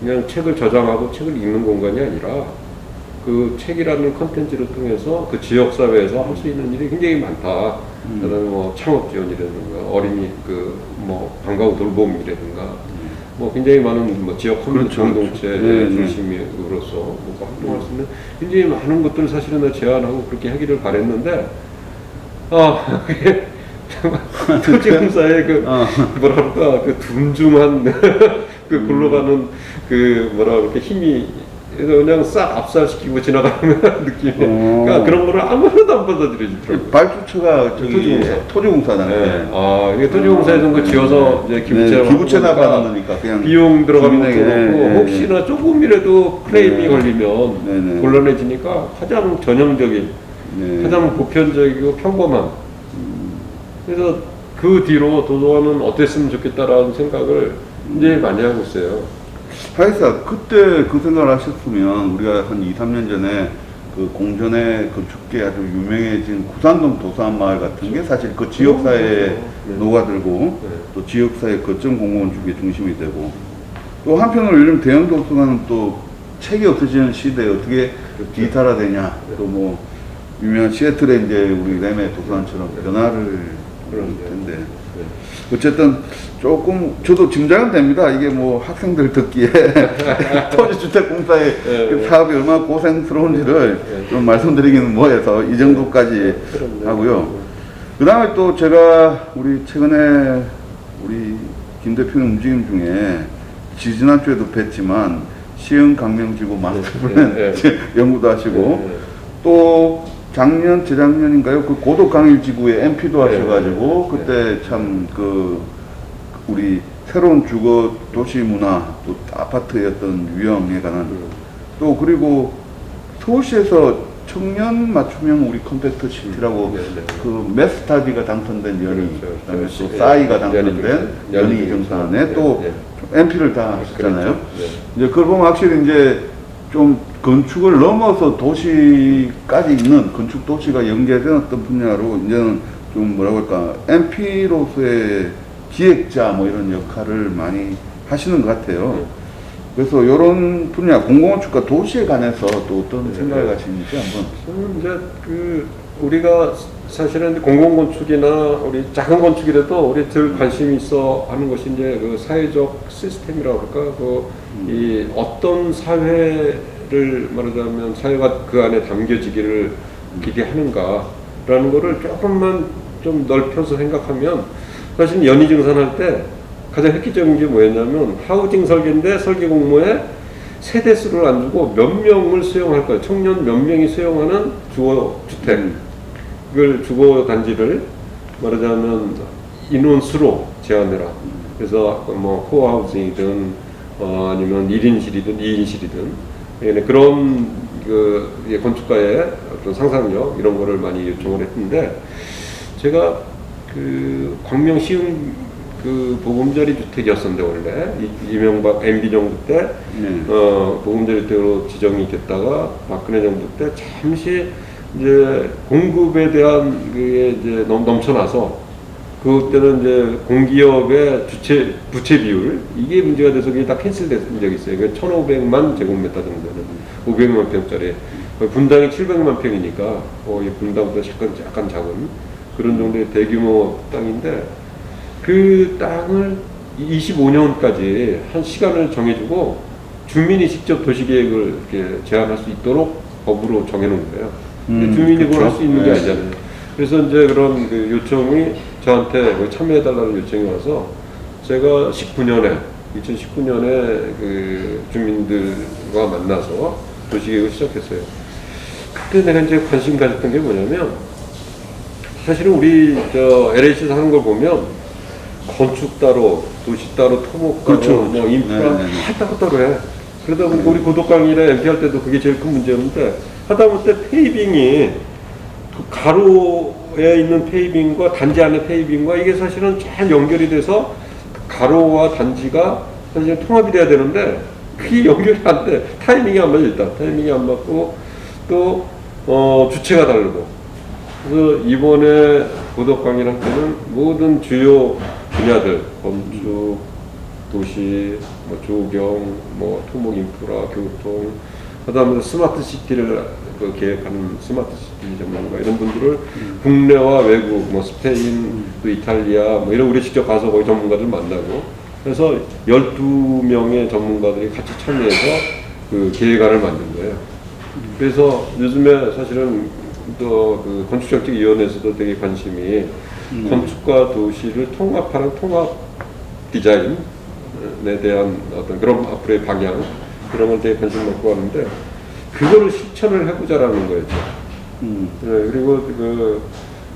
그냥 책을 저장하고 책을 읽는 공간이 아니라 그 책이라는 컨텐츠를 통해서 그 지역사회에서 할 수 있는 일이 굉장히 많다. 그다음에 뭐 창업지원이라든가 어린이 뭐 방과후 돌봄이라든가 뭐 굉장히 많은 뭐 지역 공동체 중심으로서 뭐 활동할 수 있는 굉장히 많은 것들을 사실은 나 제안하고 그렇게 하기를 바랬는데 그게 토지공사의 뭐랄까 그 둔중한 그 굴러가는 그 그렇게 힘이 그래서 그냥 싹 압살시키고 지나가는 느낌이 그러니까 그런 거를 아무래도 안 받아들여지더라고요. 발주처가 토지공사잖아요. 이게 토지공사에서 그 지어서 이제 기부채 나가는 거니까 그냥 비용 들어가는 것도 그렇고 혹시나 조금이라도 클레임이 걸리면 곤란해지니까 가장 전형적인 네. 가장 보편적이고 평범한. 그래서 그 뒤로 도서관은 어땠으면 좋겠다라는 생각을 굉장히 많이 하고 있어요. 하이사 그때 그 생각을 하셨으면 우리가 한 2, 3년 전에 그 공전의 건축계 아주 유명해진 구산동 도서관 마을 같은 게 사실 그 지역사회에 네. 녹아들고 네. 또 지역사회 거점 공공건축의 중심이 되고 또 한편으로 요즘 대형 도서관은 또 책이 없어지는 시대에 어떻게 그렇죠. 디지털화되냐 또 뭐 유명한 시애틀의 이제 우리 램의 도서관처럼 변화를 그럴 텐데 어쨌든 조금 저도 짐작은 됩니다. 이게 뭐 학생들 듣기에 토지주택공사의 그 사업이 얼마나 고생스러운지를 좀 말씀드리기는 뭐해서 이 정도까지 하고요. 그 다음에 또 제가 우리 최근에 우리 김 대표님 움직임 중에 지난주에도 뵀지만 시흥 강명지구 마스터플랜 연구도 하시고 또 작년, 재작년인가요? 그 고덕강일지구에 MP도 하셔가지고 그때 참 그 우리 새로운 주거 도시 문화 또 아파트의 어떤 유형에 관한 또 그리고 서울시에서 청년 맞춤형 우리 컴팩트 시티라고 그 메스타디가 당선된 연희 그다음에 또 싸이가 당선된 연희 정산에 또 MP를 다 하셨잖아요. 이제 그걸 보면 확실히 이제 좀 건축을 넘어서 도시까지 있는 건축 도시가 연계된 어떤 분야로 이제는 좀 뭐라고 할까 MP로서의 기획자 뭐 이런 역할을 많이 하시는 것 같아요. 그래서 이런 분야 공공건축과 도시에 관해서 또 어떤 생각을 가시는지 한번. 저는 이제 그 우리가 사실은 공공건축이나 우리 작은 건축이라도 우리 들 관심이 있어 하는 것이 이제 그 사회적 시스템이라고 할까 이 어떤 사회를 말하자면 사회가 그 안에 담겨지기를 기대하는가라는 거를 조금만 좀 넓혀서 생각하면 사실 연희 증산할 때 가장 획기적인 게 뭐였냐면 하우징 설계인데 설계 공모에 세대수를 안 주고 몇 명을 수용할 거예요. 청년 몇 명이 수용하는 주거 주택을 주거 단지를 말하자면 인원수로 제한해라. 그래서 뭐 코어하우징이든 아니면 1인실이든 2인실이든 그런 그 건축가의 어떤 상상력 이런 거를 많이 요청을 했는데 제가 그 광명 시흥 그 보금자리 주택이었었는데 원래 이명박 MB 정부 때 보금자리 주택으로 지정이 됐다가 박근혜 정부 때 잠시 이제 공급에 대한 게 이제 넘쳐나서 그때는 이제 공기업의 부채 비율 이게 문제가 돼서 그게 다 캔슬된 적이 있어요. 그 1,500만 제곱미터 정도는 500만 평짜리 분당이 700만 평이니까 분당보다 약간 작은 그런 정도의 대규모 땅인데 그 땅을 25년까지 한 시간을 정해주고 주민이 직접 도시계획을 이렇게 제안할 수 있도록 법으로 정해놓은 거예요. 근데 주민이 그걸 할 수 있는 게 아니잖아요. 그래서 이제 그런 그 요청이 저한테 참여해달라는 요청이 와서 제가 2019년에 그 주민들과 만나서 도시계획을 시작했어요. 그때 내가 이제 관심 가졌던 게 뭐냐면 사실은 우리 LH에서 하는 걸 보면 건축 따로, 도시 따로, 토목 따로, 뭐 인프라 다 따로 해. 그러다 보니까 우리 고덕강이나 MP 할 때도 그게 제일 큰 문제였는데 하다못해 페이빙이 그 가로에 있는 페이빙과 단지 안의 페이빙과 이게 사실은 잘 연결이 돼서 가로와 단지가 사실 통합이 돼야 되는데 그게 연결이 안 돼. 타이밍이 안 맞아 일단. 타이밍이 안 맞고 또 주체가 다르고 그래서 이번에 고덕강이랑 때는 모든 주요 분야들 건축, 도시, 뭐 조경, 뭐 토목 인프라, 교통, 그다음에 스마트 시티를 계획하는 스마트 시티 전문가 이런 분들을 국내와 외국, 뭐 스페인, 또 이탈리아, 뭐 이런 우리 직접 가서 거기 전문가들 만나고 그래서 12명의 전문가들이 같이 참여해서 그 계획안을 만든 거예요. 그래서 요즘에 사실은 또 그 건축정책위원회에서도 되게 관심이 건축과 도시를 통합하는 통합 디자인에 대한 어떤 그런 앞으로의 방향 그런 걸 되게 관심 갖고 하는데 그거를 실천을 해보자라는 거였죠. 그리고 그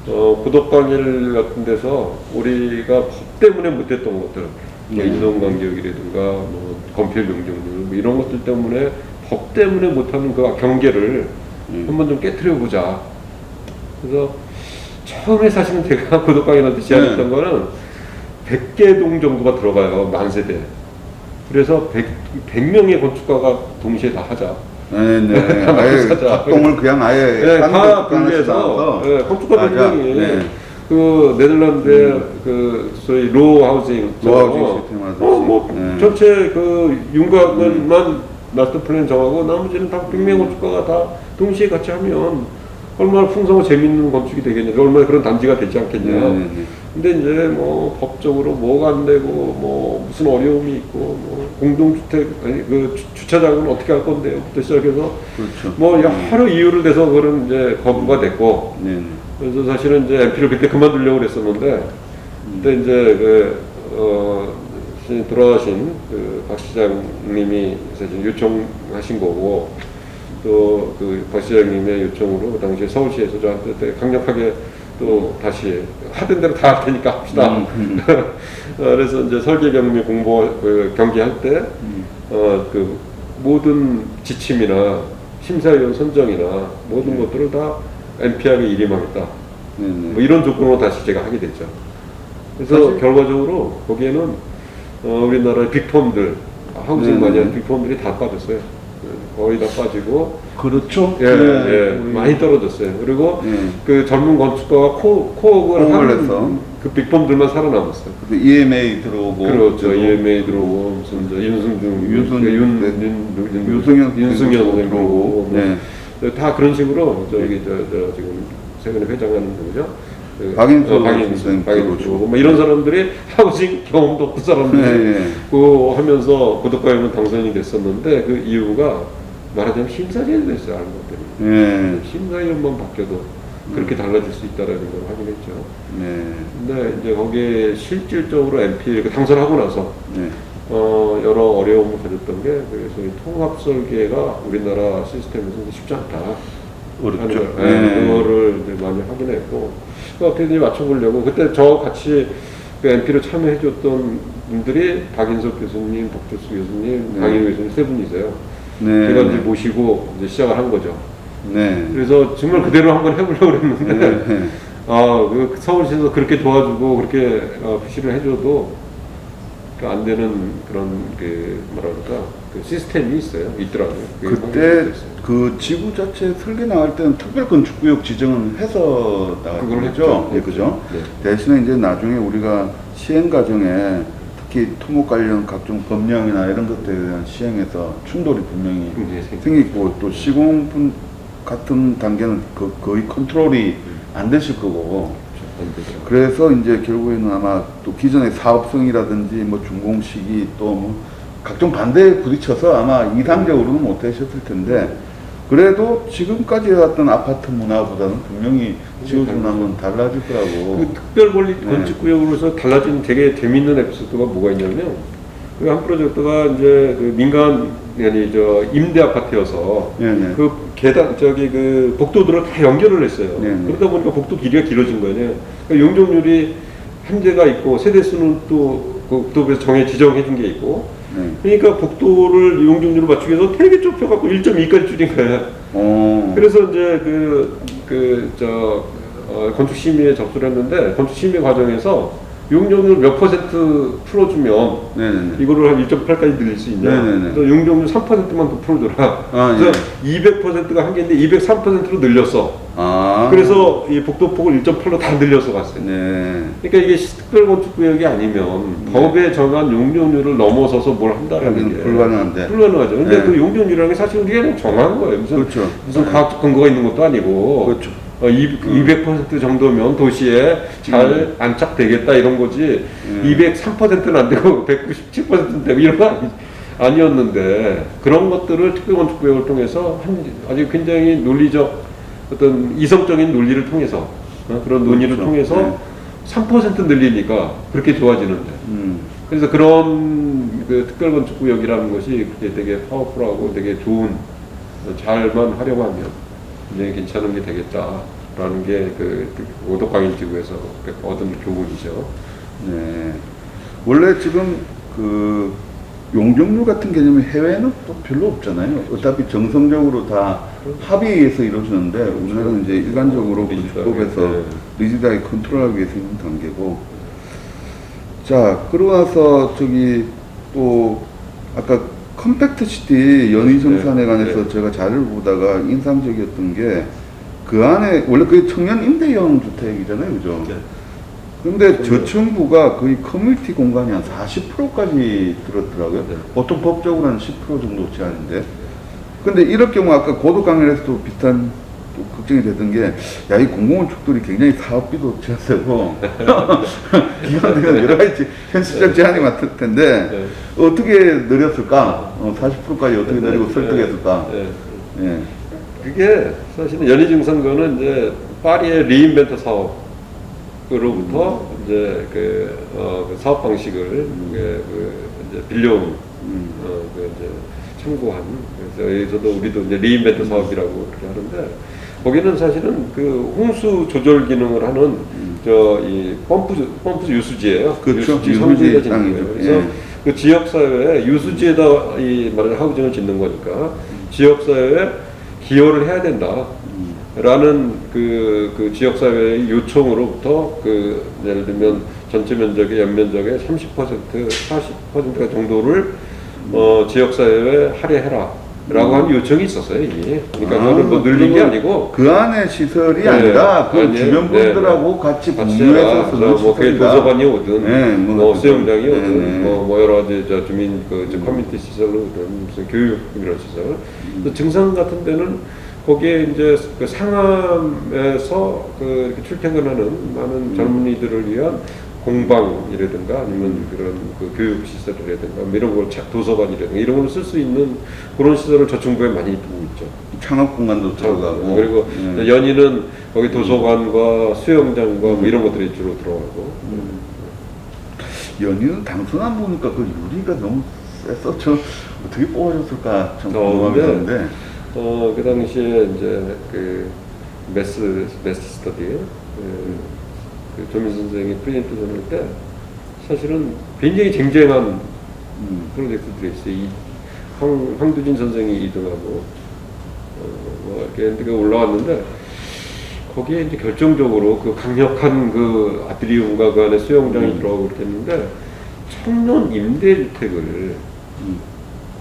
고덕강일 같은 데서 우리가 법 때문에 못했던 것들, 뭐 인성관계역이라든가 뭐 건폐 명령률 뭐 이런 것들 때문에 법 때문에 못하는 그 경계를 한번 좀 깨트려 보자. 그래서 처음에 사실은 제가 고독강인한테 제안했던 거는 100개 동 정도가 들어가요. 만세대. 그래서 100명의 건축가가 동시에 다 하자. 네네. 아예 합동을 그냥 아예 다 분리해서 건축가 100명이 그 네덜란드의 그 소위 로우 하우징 시스템 하듯이 전체 그 윤곽만 마스터 플랜 정하고 나머지는 다 100명 건축가가 다 동시에 같이 하면 얼마나 풍성하고 재밌는 건축이 되겠냐, 얼마나 그런 단지가 되지 않겠냐. 근데 이제 뭐 법적으로 뭐가 안 되고 뭐 무슨 어려움이 있고 뭐 공동주택 아니 그 주차장은 어떻게 할 건데요부터 시작해서 그렇죠. 뭐 여러 이유를 대서 그런 이제 거부가 됐고 그래서 사실은 이제 MP를 그때 그만두려고 그랬었는데 그때 이제 돌아가신 그 박 시장님이 사실 요청하신 거고 또 그 박 시장님의 요청으로 그 당시에 서울시에서 저한테 강력하게 또 다시 하던 대로 다 할 테니까 합시다. 그래서 이제 설계 경비 공부 그 경기할 때 그 모든 지침이나 심사위원 선정이나 모든 것들을 다 MP하게 일임하겠다. 뭐 이런 조건으로 다시 제가 하게 됐죠. 그래서 결과적으로 거기에는 우리나라의 빅펌들 하우징 마니아 빅펌들이 다 빠졌어요. 거의 다 빠지고 그렇죠. 많이 떨어졌어요. 그리고 그 젊은 건축가가 코업을 하는 그 빅펌들만 살아남았어요. EMA 들어오고 그렇죠. EMA 들어오고 무슨 윤승현 선생 들어오고 다 그런 식으로 저기 저 지금 최근에 회장하는 누구죠? 박인수 들어오고 뭐 이런 사람들이 하우징 경험도 없던 사람들이 그 하면서 고독가에는 당선이 됐었는데 그 이유가 말하자면 심사위원이 됐어요. 하는 것 때문에. 심사위원만 바뀌어도 그렇게 달라질 수 있다라는 걸 확인했죠. 근데 이제 거기에 실질적으로 MP를 당선하고 나서 여러 어려움을 가졌던 게 그래서 통합 설계가 우리나라 시스템에서 쉽지 않다. 그렇죠. 그거를 이제 많이 확인했고 어떻게든 맞춰보려고 그때 저 같이 그 MP를 참여해줬던 분들이 박인석 교수님, 박조수 교수님, 강인우 교수님 세 분이세요. 제가 이제 모시고 이제 시작을 한 거죠. 그래서 정말 그대로 한번 해보려고 그랬는데, 그 서울시에서 그렇게 도와주고 그렇게 부시를 해줘도 안 되는 그런 그 뭐랄까 그 시스템이 있더라고요. 그때 그 지구 자체 설계 나갈 때는 특별 건축구역 지정은 해서 나갔죠. 그죠? 대신에 이제 나중에 우리가 시행 과정에 특히 토목 관련 각종 법령이나 이런 것들에 대한 시행에서 충돌이 분명히 생기고 또 시공 같은 단계는 거의 컨트롤이 안 되실 거고 그래서 이제 결국에는 아마 또 기존의 사업성이라든지 뭐 준공 시기 또 뭐 각종 반대에 부딪혀서 아마 이상적으로는 못 하셨을 텐데 그래도 지금까지 해왔던 아파트 문화보다는 분명히 지어주는 달라질 거라고. 그 특별 권리 건축구역으로서 달라진 되게 재밌는 에피소드가 뭐가 있냐면 그 한 프로젝트가 이제 그 민간 아니 저 임대 아파트여서 그 계단 저기 그 복도들을 다 연결을 했어요. 그러다 보니까 복도 길이가 길어진 거예요. 그러니까 용적률이 한계가 있고 세대 수는 또 그 복도부에서 지정해 준 게 있고. 그러니까 복도를 용적률을 맞추기 위해서 되게 좁혀갖고 1.2까지 줄인 거예요. 그래서 이제 건축심의에 접수를 했는데 건축심의 과정에서 용적률 몇 퍼센트 풀어주면 이거를 한 1.8까지 늘릴 수 있냐. 그래서 용적률 3%만 더 풀어줘라. 그래서 200%가 한계인데 203%로 늘렸어. 그래서 이 복도폭을 1.8로 다 늘려서 갔어요. 그러니까 이게 특별건축구역이 아니면 법에 정한 용적률을 넘어서서 뭘 한다라는 게 불가능하죠. 근데 그 용적률이라는 게 사실 우리가 그냥 정한 거예요. 무슨 과학적 근거가 있는 것도 아니고 200% 정도면 도시에 잘 안착되겠다 이런 거지 203%는 안 되고 197%는 되고 이런 거 아니었는데 그런 것들을 특별건축구역을 통해서 아주 굉장히 논리적 어떤 이성적인 논리를 통해서 그런 논의를 통해서 3% 늘리니까 그렇게 좋아지는데 그래서 그런 그 특별건축구역이라는 것이 되게 파워풀하고 되게 좋은 잘만 활용하면 굉장히 괜찮은 게 되겠다라는 게 그 오덕광인지구에서 얻은 교훈이죠. 원래 지금 그 용적률 같은 개념이 해외는 또 별로 없잖아요. 어차피 정성적으로 다 합의해서 이루어지는데 우리나라는 이제 일반적으로 건축법에서 리지드하게 컨트롤하기 위해서 있는 단계고. 자, 그러고 나서 저기 또 아까 컴팩트 시티 연희정산에 관해서 제가 자료를 보다가 인상적이었던 게 그 안에 원래 그게 청년 임대형 주택이잖아요, 그죠? 근데 저층부가 거의 커뮤니티 공간이 한 40%까지 들었더라고요. 보통 법적으로는 10% 정도 제한인데. 근데 이럴 경우 아까 고도강연에서도 비슷한 또 걱정이 되던 게, 야, 이 공공건축들이 굉장히 사업비도 제한되고, 기관들은 여러 가지 현실적 제한이 많을 텐데, 어떻게 늘렸을까? 40%까지 어떻게 늘리고 설득했을까? 예. 그게 사실은 연희증선거는 이제 파리의 리인벤트 사업으로부터 이제 그 사업 방식을 이제 빌려온 그 이제 참고한, 그래서 여기서도 우리도 이제 리인벤트 사업이라고 그렇게 하는데, 거기는 사실은 그 홍수 조절 기능을 하는 이 펌프 유수지예요. 그렇죠. 유수지 성지가 짓는 거예요. 그래서 그 지역 사회에 유수지에다 이 말하자면 하우징을 짓는 거니까 지역 사회에 기여를 해야 된다. 라는 그 지역사회의 요청으로부터 예를 들면 전체 면적의 연면적의 30%, 40% 정도를 지역사회에 할애해라. 라고 하는 요청이 있었어요, 이미. 그러니까 그거를 뭐 늘린 게 아니고. 그 안에 시설이 아니라 그 주변 분들하고 같이 공유해서 쓰는 뭐 그게 도서관이 오든, 뭐 수영장이 네, 오든, 뭐 여러 가지 주민 커뮤니티 시설로 오든, 무슨 교육 이런 시설. 증상 같은 데는 거기에 이제 그 상암에서 이렇게 출퇴근하는 많은 젊은이들을 위한 공방이라든가 아니면 그런 그 교육 시설이라든가 뭐 이런 걸 도서관이라든가 이런 걸 쓸 수 있는 그런 시설을 저층부에 많이 두고 있죠. 창업 공간도 들어가고. 그리고 연희는 거기 도서관과 수영장과 뭐 이런 것들이 주로 들어가고. 연희는 당선 안 보니까 그 유리가 너무 세서 저 어떻게 뽑아줬을까 참 궁금한데. 그 당시에 이제 그 메스 스터디 그 조민 선생이 프리젠트 전할 때 사실은 굉장히 쟁쟁한 프로젝트들이 있어요. 황두진 선생이 2등하고 뭐 이렇게 올라왔는데 거기에 이제 결정적으로 그 강력한 그 아트리움과 그 안에 수영장이 들어가고 그렇게 했는데 청년 임대주택을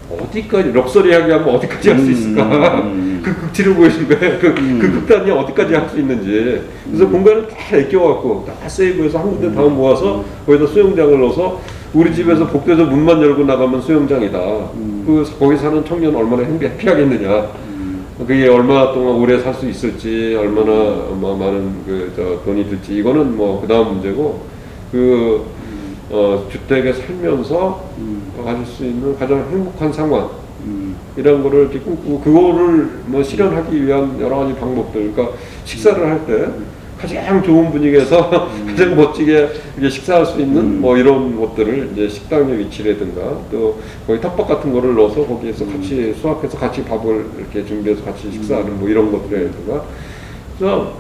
어디까지 럭셔리하게 하면 어디까지 할 수 있을까? 그 극치를 보여준 거예요. 그 극단이 어디까지 할 수 있는지. 그래서 공간을 다 아껴갖고 다 세이브해서 한 군데 다 모아서 거기다 수영장을 넣어서 우리 집에서 복도에서 문만 열고 나가면 수영장이다. 거기 사는 청년 얼마나 해피하겠느냐. 그게 얼마나 동안 오래 살 수 있을지, 얼마나 많은 돈이 들지, 이거는 뭐 그 다음 문제고, 주택에 살면서 가질 수 있는 가장 행복한 상황, 이런 거를 이렇게 꿈꾸고, 그거를 뭐 실현하기 위한 여러 가지 방법들, 그러니까 식사를 할 때 가장 좋은 분위기에서 가장 멋지게 이제 식사할 수 있는 뭐 이런 것들을 이제 식당의 위치라든가 또 거기 텃밭 같은 거를 넣어서 거기에서 같이 수확해서 같이 밥을 이렇게 준비해서 같이 식사하는 뭐 이런 것들이라든가. 그래서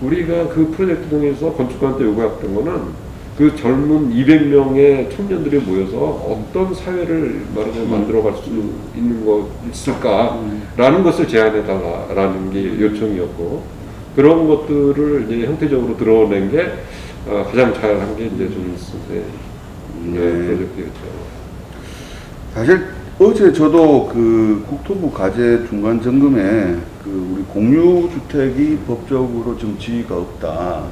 우리가 그 프로젝트 통해서 건축가한테 요구했던 거는 그 젊은 200명의 청년들이 모여서 어떤 사회를 말하자면 만들어갈 수 있는 거 있을까라는 것을 제안해달라라는 게 요청이었고, 그런 것들을 이제 형태적으로 드러낸 게 가장 잘한 게 이제 좀 프로젝트였죠. 사실 어제 저도 그 국토부 과제 중간 점검에 우리 공유주택이 법적으로 좀 지위가 없다.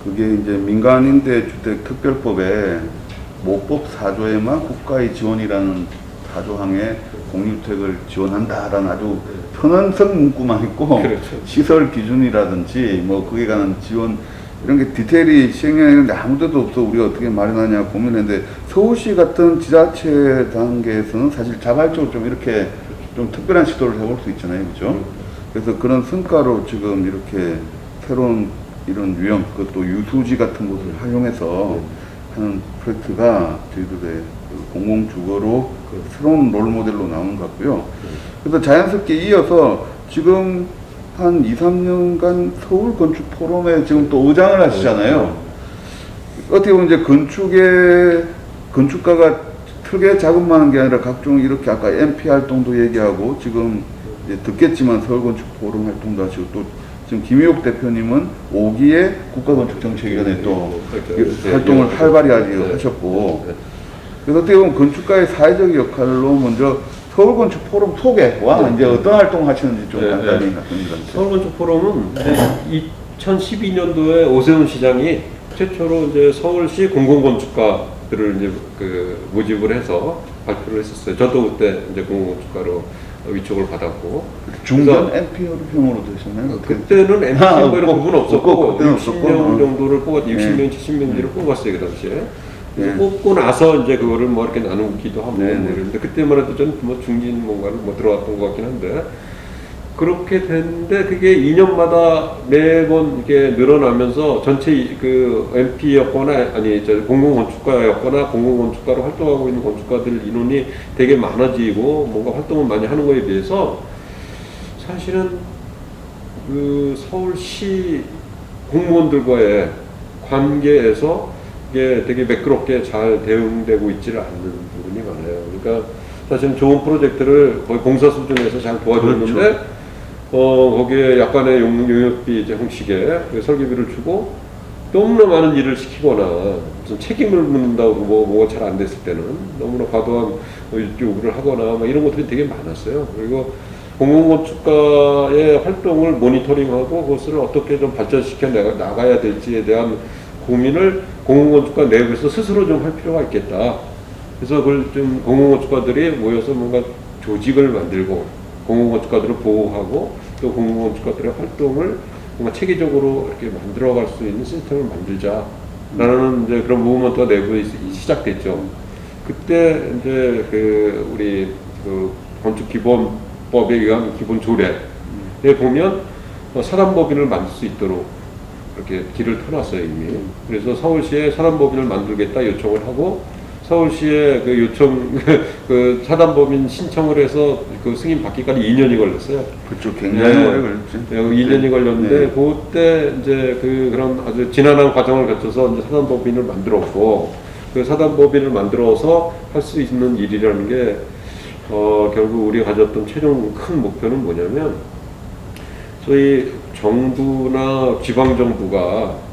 그게 이제 민간임대주택 특별법에 모법 4조에만 국가의 지원이라는 4조항에 공유주택을 지원한다라는 아주 편언성 문구만 있고, 그렇죠. 시설 기준이라든지 뭐 그에 관한 지원 이런 게 디테일이 시행령에 아무 데도 없어. 우리가 어떻게 마련하냐 고민했는데, 서울시 같은 지자체 단계에서는 사실 자발적으로 좀 이렇게 좀 특별한 시도를 해볼 수 있잖아요, 그죠? 그래서 그런 성과로 지금 이렇게 새로운 이런 유형, 그것도 유수지 같은 곳을 활용해서 하는 프로젝트가 저희들의 공공주거로 새로운 롤모델로 나오는 것 같고요. 그래서 자연스럽게 이어서 지금 한 2, 3년간 서울 건축 포럼에 지금 또 의장을 하시잖아요. 어떻게 보면 이제 건축가가 크게 자금만한 게 아니라 각종 이렇게 아까 MP 활동도 얘기하고 지금 이제 듣겠지만 서울건축포럼 활동도 하시고 또 지금 김희옥 대표님은 5기의 국가건축정책위원회 또 활동을 활발히 하셨고 그래서 어떻게 보면 건축가의 사회적 역할로 먼저 서울건축포럼 소개와 이제 어떤 활동을 하시는지 좀 간단히 말씀드립니다. 서울건축포럼은 2012년도에 오세훈 시장이 최초로 이제 서울시 공공건축가들을 이제 모집을 해서 발표를 했었어요. 저도 그때 이제 공공건축가로 위촉을 받았고 중견 NPO형으로 되셨나요? 그때는 NPO로 구분 없었고 그때는 60명 정도를 뽑았 60명, 70명들을 뽑았어요 그 당시에. 그래서 뽑고 나서 이제 그거를 뭐 이렇게 나누기도 하고 뭐 이랬는데 그때만 해도 좀 뭐 중진 뭔가를 뭐 들어왔던 것 같긴 한데 그렇게 됐는데 그게 2년마다 매번 이게 늘어나면서 전체 그 MP였거나 아니 저 공공건축가였거나 공공건축가로 활동하고 있는 건축가들 인원이 되게 많아지고 뭔가 활동을 많이 하는 거에 비해서 사실은 그 서울시 공무원들과의 관계에서 이게 되게 매끄럽게 잘 대응되고 있지를 않는 부분이 많아요. 그러니까 사실은 좋은 프로젝트를 거의 공사 수준에서 잘 도와줬는데 그렇죠. 거기에 약간의 용역비 이제 형식의 설계비를 주고 너무나 많은 일을 시키거나 무슨 책임을 묻는다고 뭐가 잘 안 됐을 때는 너무나 과도한 요구를 하거나 막 이런 것들이 되게 많았어요. 그리고 공공건축가의 활동을 모니터링하고 그것을 어떻게 좀 발전시켜 나가야 될지에 대한 고민을 공공건축가 내부에서 스스로 좀 할 필요가 있겠다. 그래서 그걸 좀 공공건축가들이 모여서 뭔가 조직을 만들고 공공건축가들을 보호하고 또 공공건축가들의 활동을 뭔가 체계적으로 이렇게 만들어갈 수 있는 시스템을 만들자라는 이제 그런 무브먼트가 내부에 시작됐죠. 그때 이제 우리 건축기본법에 의한 기본 조례에 보면 사단법인을 만들 수 있도록 이렇게 길을 터놨어요 이미. 그래서 서울시에 사단법인을 만들겠다 요청을 하고 서울시에 그 요청 그 사단법인 신청을 해서 그 승인 받기까지 2년이 걸렸어요. 그렇죠. 굉장히 오래 걸렸죠. 2년이 걸렸는데 그때 이제 그런 아주 지난한 과정을 거쳐서 이제 사단법인을 만들었고 그 사단법인을 만들어서 할 수 있는 일이라는 게 결국 우리가 가졌던 최종 큰 목표는 뭐냐면 저희 정부나 지방정부가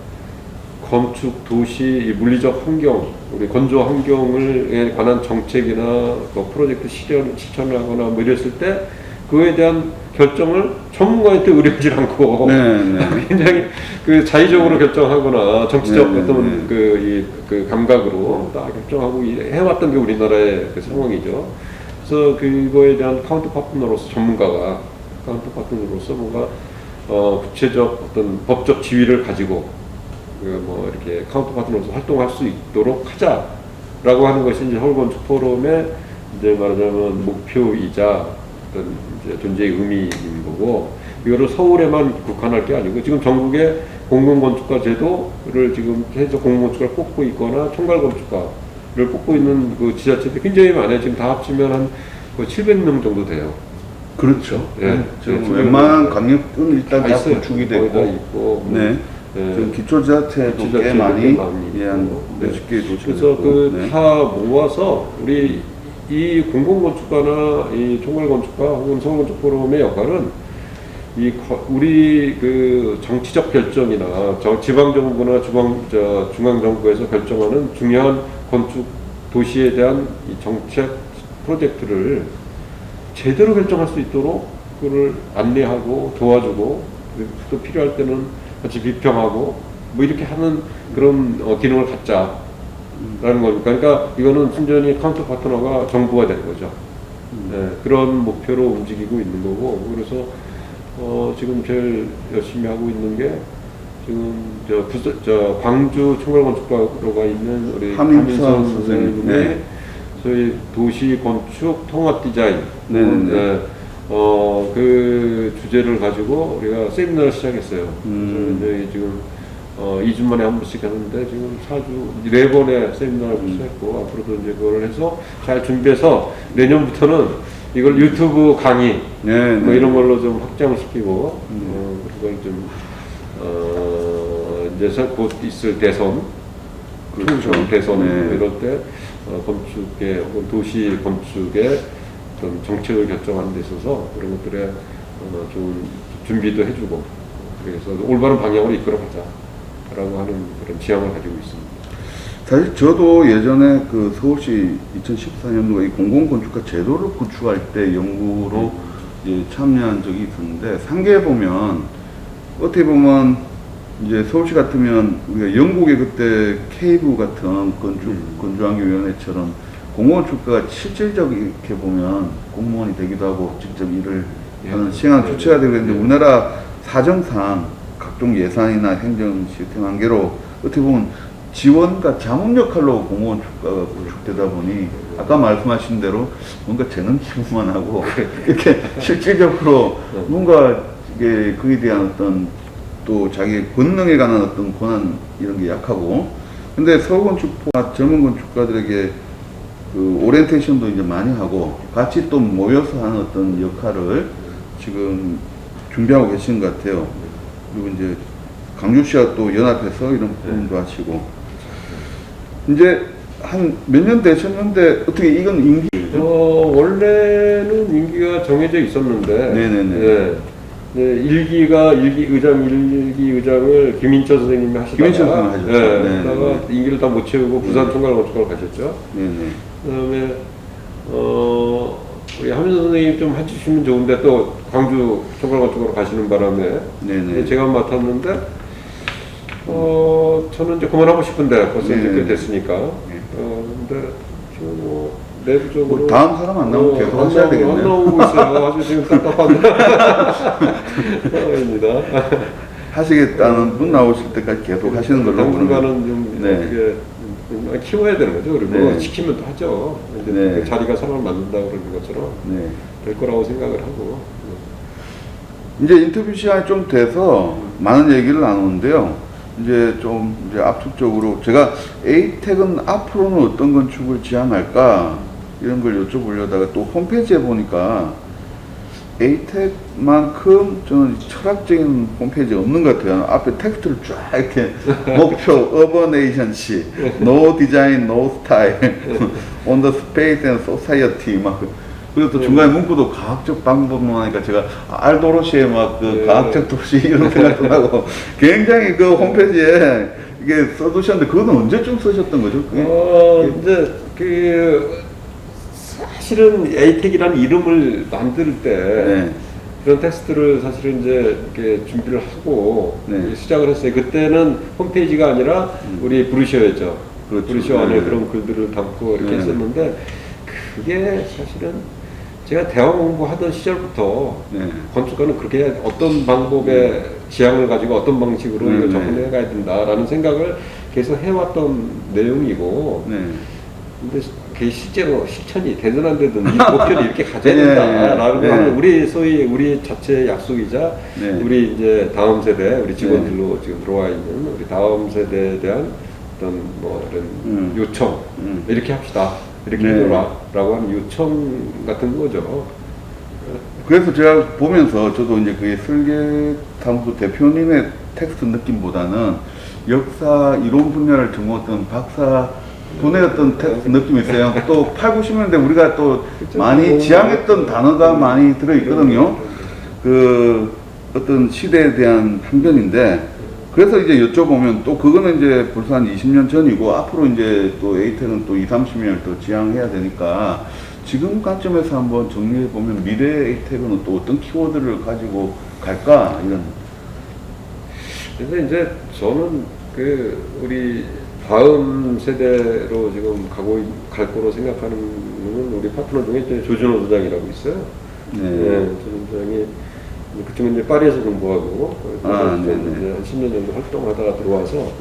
건축, 도시, 물리적 환경, 우리 건조 환경에 관한 정책이나 프로젝트 실천을 하거나 뭐 이랬을 때 그거에 대한 결정을 전문가한테 의뢰하지 않고 굉장히 자의적으로 결정하거나 정치적 어떤 그 감각으로 딱 결정하고 해왔던 게 우리나라의 상황이죠. 그래서 그거에 대한 카운터 파트너로서 전문가가 카운터 파트너로서 뭔가 구체적 어떤 법적 지위를 가지고 뭐 이렇게 카운터 파트너로서 활동할 수 있도록 하자라고 하는 것이 이제 서울건축 포럼의 이제 말하자면 목표이자 어떤 이제 존재의 의미인 거고 이거를 서울에만 국한할 게 아니고 지금 전국에 공공건축가 제도를 지금 해서 공공건축가를 뽑고 있거나 총괄건축가를 뽑고 있는 그 지자체들이 굉장히 많아요. 지금 다 합치면 한 700명 정도 돼요. 그렇죠. 네. 지금 웬만한 강력은 일단 다 구축이 됐고, 지금 기초지자체도 꽤 많이 한 몇십 개 도시. 그래서 다 모아서 우리 이 공공건축가나 이 총괄건축가 혹은 서울건축포럼의 역할은 우리 그 정치적 결정이나 지방정부나 중앙정부에서 결정하는 중요한 건축 도시에 대한 이 정책 프로젝트를 제대로 결정할 수 있도록 그걸 안내하고 도와주고 또 필요할 때는 같이 비평하고 뭐 이렇게 하는 그런 기능을 갖자라는 겁니다. 그러니까 이거는 순전히 카운터 파트너가 정부가 되는 거죠. 그런 목표로 움직이고 있는 거고 그래서 지금 제일 열심히 하고 있는 게 지금 광주 총괄건축가로가 있는 우리 함인선 선생님의 저희 도시 건축 통합 디자인 그 주제를 가지고 우리가 세미나를 시작했어요. 그래서 이제 지금 2주 만에 한 번씩 하는데 지금 4주 4번의 세미나를 했고 앞으로도 이제 그걸 해서 잘 준비해서 내년부터는 이걸 유튜브 강의 뭐 이런 걸로 좀 확장시키고 그걸 좀 이제 곧 있을 대선 그렇죠. 총선, 대선 네. 이럴 때 건축의 혹은 도시 건축의 어떤 정책을 결정하는 데 있어서 그런 것들에 좋은 준비도 해주고 그래서 올바른 방향으로 이끌어가자라고 하는 그런 지향을 가지고 있습니다. 사실 저도 예전에 그 서울시 2014년도에 이 공공건축가 제도를 구축할 때 연구로 이제 참여한 적이 있었는데 상계에 보면 어떻게 보면 이제 서울시 같으면 우리가 영국의 그때 케이브 같은 건축환경위원회처럼 공공건축가가 실질적으로 이렇게 보면 공무원이 되기도 하고 직접 일을 하는 시행안 주체가 되고 있는데 우리나라 사정상 각종 예산이나 행정 시스템 한계로 어떻게 보면 지원과 자문 역할로 공무원 주가가 구축되다 보니 아까 말씀하신 대로 뭔가 재능 기부만 하고 이렇게 실질적으로 뭔가 이게 그에 대한 어떤 또 자기 권능에 관한 어떤 권한 이런 게 약하고 근데 서울건축과 전문 건축가들에게 그 오리엔테이션도 이제 많이 하고 같이 또 모여서 하는 어떤 역할을 지금 준비하고 계신 것 같아요. 그리고 이제 강주시와 또 연합해서 이런 프로그램도 하시고 이제 한 몇 년 되셨는데 어떻게 이건 임기? 원래는 임기가 정해져 있었는데 네네네. 일기 의장을 김인철 선생님이 하시다가 김인철 선생님 하셨죠. 그러다가 임기를 다 못 채우고 부산 총괄건축가로 가셨죠. 네네. 그다음에 우리 하민선 선생님 좀 해주시면 좋은데 또 광주 총괄건축가로 가시는 바람에 네네. 제가 맡았는데 저는 이제 그만하고 싶은데 벌써 이렇게 됐으니까. 근데 지금 뭐 내부적으로 뭐 다음 사람 안 나오면 계속 하셔야 되겠네요. 안 나오고 있어요. 아주 지금 답답한 상황입니다. 하시겠다는 분 나오실 때까지 계속 하시는 걸로 당분간은 좀 네. 어떻게 키워야 되는 거죠. 그리고 네. 시키면 또 하죠. 근데 네. 그 자리가 사람을 만든다 그러는 것처럼 네. 될 거라고 생각을 하고. 이제 인터뷰 시간이 좀 돼서 많은 얘기를 나누는데요. 이제 좀 이제 압축적으로 제가 에이텍은 앞으로는 어떤 건축을 지향할까 이런 걸 여쭤보려다가 또 홈페이지에 보니까 에이텍만큼 저는 철학적인 홈페이지가 없는 것 같아요. 앞에 텍스트를 쫙 이렇게 목표, 어버네이션시, no design, no style, on the space and society 막 그리고 또 중간에 문구도 과학적 방법만 하니까 제가 알도로시의 막 그 과학적 도시 이런 생각도 나고 굉장히 그 홈페이지에 이게 써두셨는데 그거는 언제쯤 쓰셨던 거죠? 그게? 이제 그 사실은 에이텍이라는 이름을 만들 때 그런 텍스트를 사실은 이제 이렇게 준비를 하고 시작을 했어요. 그때는 홈페이지가 아니라 우리 브루셔였죠. 그렇죠. 브루셔 안에 그런 글들을 담고 이렇게 했었는데 그게 사실은 제가 대학 공부하던 시절부터 건축가는 그렇게 어떤 방법의 지향을 가지고 어떤 방식으로 이걸 접근해 가야 된다라는 생각을 계속 해왔던 내용이고 근데 그게 실제로 실천이 되든 안 되든 이 목표를 이렇게 가져야 된다라는 거는 우리 소위 우리 자체 약속이자 우리 이제 다음 세대 우리 직원들로 지금 들어와 있는 우리 다음 세대에 대한 어떤 뭐 이런 요청 이렇게 합시다. 이렇게 해줘라라고 하는 요청 같은 거죠. 그래서 제가 보면서 저도 이제 그게 설계사무소 대표님의 텍스트 느낌보다는 역사 이론 분야를 전공했던 박사 분의 어떤 텍스트 느낌이 있어요. 또 8, 90년대 우리가 또 많이 지향했던 단어가 많이 들어있거든요. 그 어떤 시대에 대한 편견인데 그래서 이제 여쭤보면 또 그거는 이제 벌써 한 20년 전이고 앞으로 이제 또 에이텍은 또 20, 30년을 또 지향해야 되니까 지금 관점에서 한번 정리해 보면 미래 에이텍은 또 어떤 키워드를 가지고 갈까 이런. 근데 이제 저는 그 우리 다음 세대로 지금 갈 거로 생각하는 건 우리 파트너 중에 이제 조준호 소장이라고 있어요. 조준호 소장이 그쪽은 이제 파리에서 공부하고 이제 한 10년 정도 활동하다가 들어와서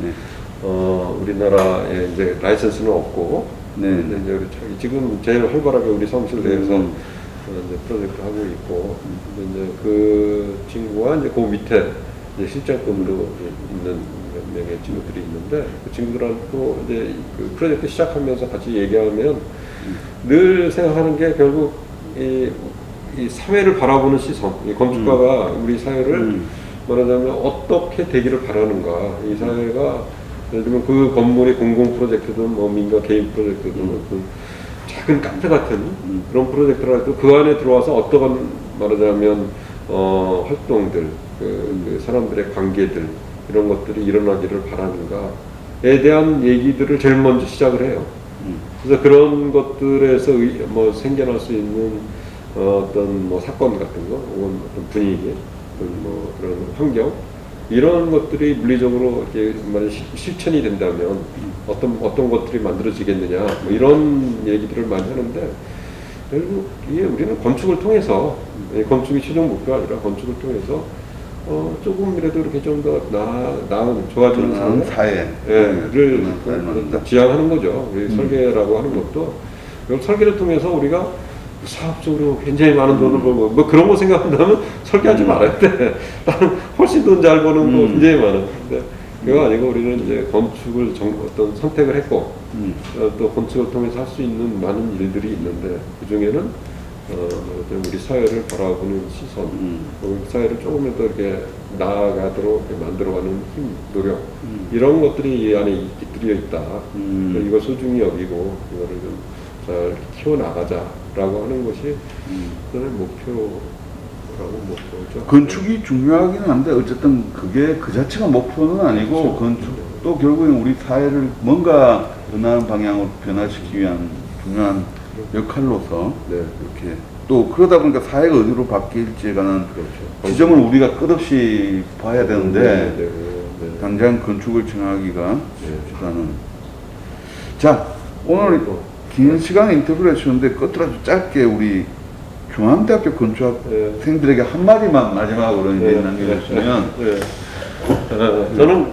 우리나라에 이제 라이선스는 없고 근데 이제 우리 지금 제일 활발하게 우리 사무실 내에서 이제 프로젝트 하고 있고 근데 이제 그 친구와 이제 그 밑에 이제 실장급으로 있는 몇 명의 친구들이 있는데 그 친구들하고 이제 그 프로젝트 시작하면서 같이 얘기하면 늘 생각하는 게 결국 이 사회를 바라보는 시선, 이 건축가가 우리 사회를 말하자면 어떻게 되기를 바라는가, 이 사회가 예를 들면 그 건물이 공공 프로젝트든 뭐 민간 개인 프로젝트든 어떤 작은 카페 같은 그런 프로젝트라도 그 안에 들어와서 어떤 말하자면 활동들, 그 사람들의 관계들 이런 것들이 일어나기를 바라는가에 대한 얘기들을 제일 먼저 시작을 해요. 그래서 그런 것들에서 뭐 생겨날 수 있는 어떤 뭐 사건 같은 거, 혹은 어떤 분위기, 어떤 뭐 그런 환경 이런 것들이 물리적으로 이렇게 실천이 된다면 어떤 것들이 만들어지겠느냐 뭐 이런 얘기들을 많이 하는데 결국 이게 우리는 건축을 통해서 건축이 최종 목표가 아니라 건축을 통해서 조금이라도 이렇게 좀 더 나은 좋아지는 사회를 지향하는 거죠. 우리 설계라고 하는 것도 설계를 통해서 우리가 사업적으로 굉장히 많은 돈을 벌고 뭐 그런 거 생각한다면 설계하지 말아야 돼. 나는 훨씬 돈 잘 버는 거 굉장히 많은데 그거 아니고 우리는 이제 건축을 어떤 선택을 했고 또 건축을 통해서 할 수 있는 많은 일들이 있는데 그 중에는 우리 사회를 바라보는 시선, 사회를 조금이라도 이렇게 나아가도록 이렇게 만들어가는 힘, 노력 이런 것들이 이 안에 깃들여 있다. 이걸 소중히 여기고 이거를 좀 잘 키워나가자라고 하는 것이 저는 목표죠. 건축이 중요하긴 한데 어쨌든 그게 그 자체가 목표는 아니고 그렇죠. 건축도 결국엔 우리 사회를 뭔가 변하는 방향으로 변화시키기 위한 중요한 역할로서 이렇게 또 그러다 보니까 사회가 어디로 바뀔지에 관한 그렇죠. 지점을 우리가 끝없이 봐야 되는데 당장 건축을 정하기가 쉽지가 않은. 자, 오늘 긴 시간 인터뷰를 해주셨는데 끝으로 아주 짧게 우리 중앙대학교 건축학생들에게 한마디만 마지막으로 이제 남겨주시면. 저는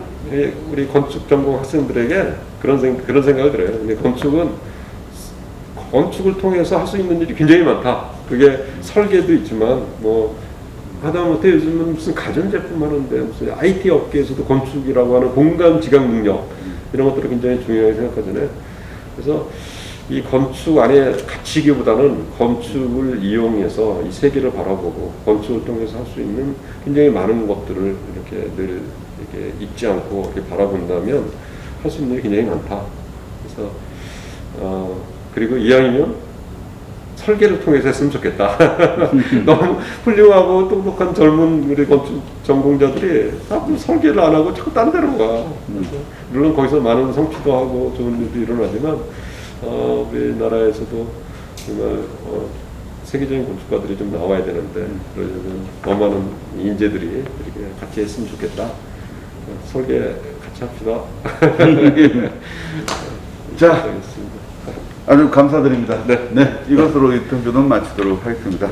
우리 건축 전공 학생들에게 그런 생각을 들어요. 건축을 통해서 할 수 있는 일이 굉장히 많다. 그게 설계도 있지만 뭐 하다못해 요즘은 무슨 가전제품 하는데 무슨 IT 업계에서도 건축이라고 하는 공간 지각 능력 이런 것들을 굉장히 중요하게 생각하잖아요. 그래서 이 건축 안에 갇히기보다는 건축을 이용해서 이 세계를 바라보고 건축을 통해서 할 수 있는 굉장히 많은 것들을 이렇게 늘 이렇게 잊지 않고 이렇게 바라본다면 할 수 있는 일이 굉장히 많다. 그래서 그리고 이왕이면 설계를 통해서 했으면 좋겠다. 너무 훌륭하고 똑똑한 젊은 우리 건축 전공자들이 자꾸 설계를 안 하고 자꾸 딴 데로 가. 물론 거기서 많은 성취도 하고 좋은 일도 일어나지만 우리나라에서도 정말 세계적인 건축가들이 좀 나와야 되는데 그러려면 더 많은 인재들이 이렇게 같이 했으면 좋겠다. 설계 같이 합시다. 자, 아주 감사드립니다. 네, 이것으로 인터뷰는 마치도록 하겠습니다.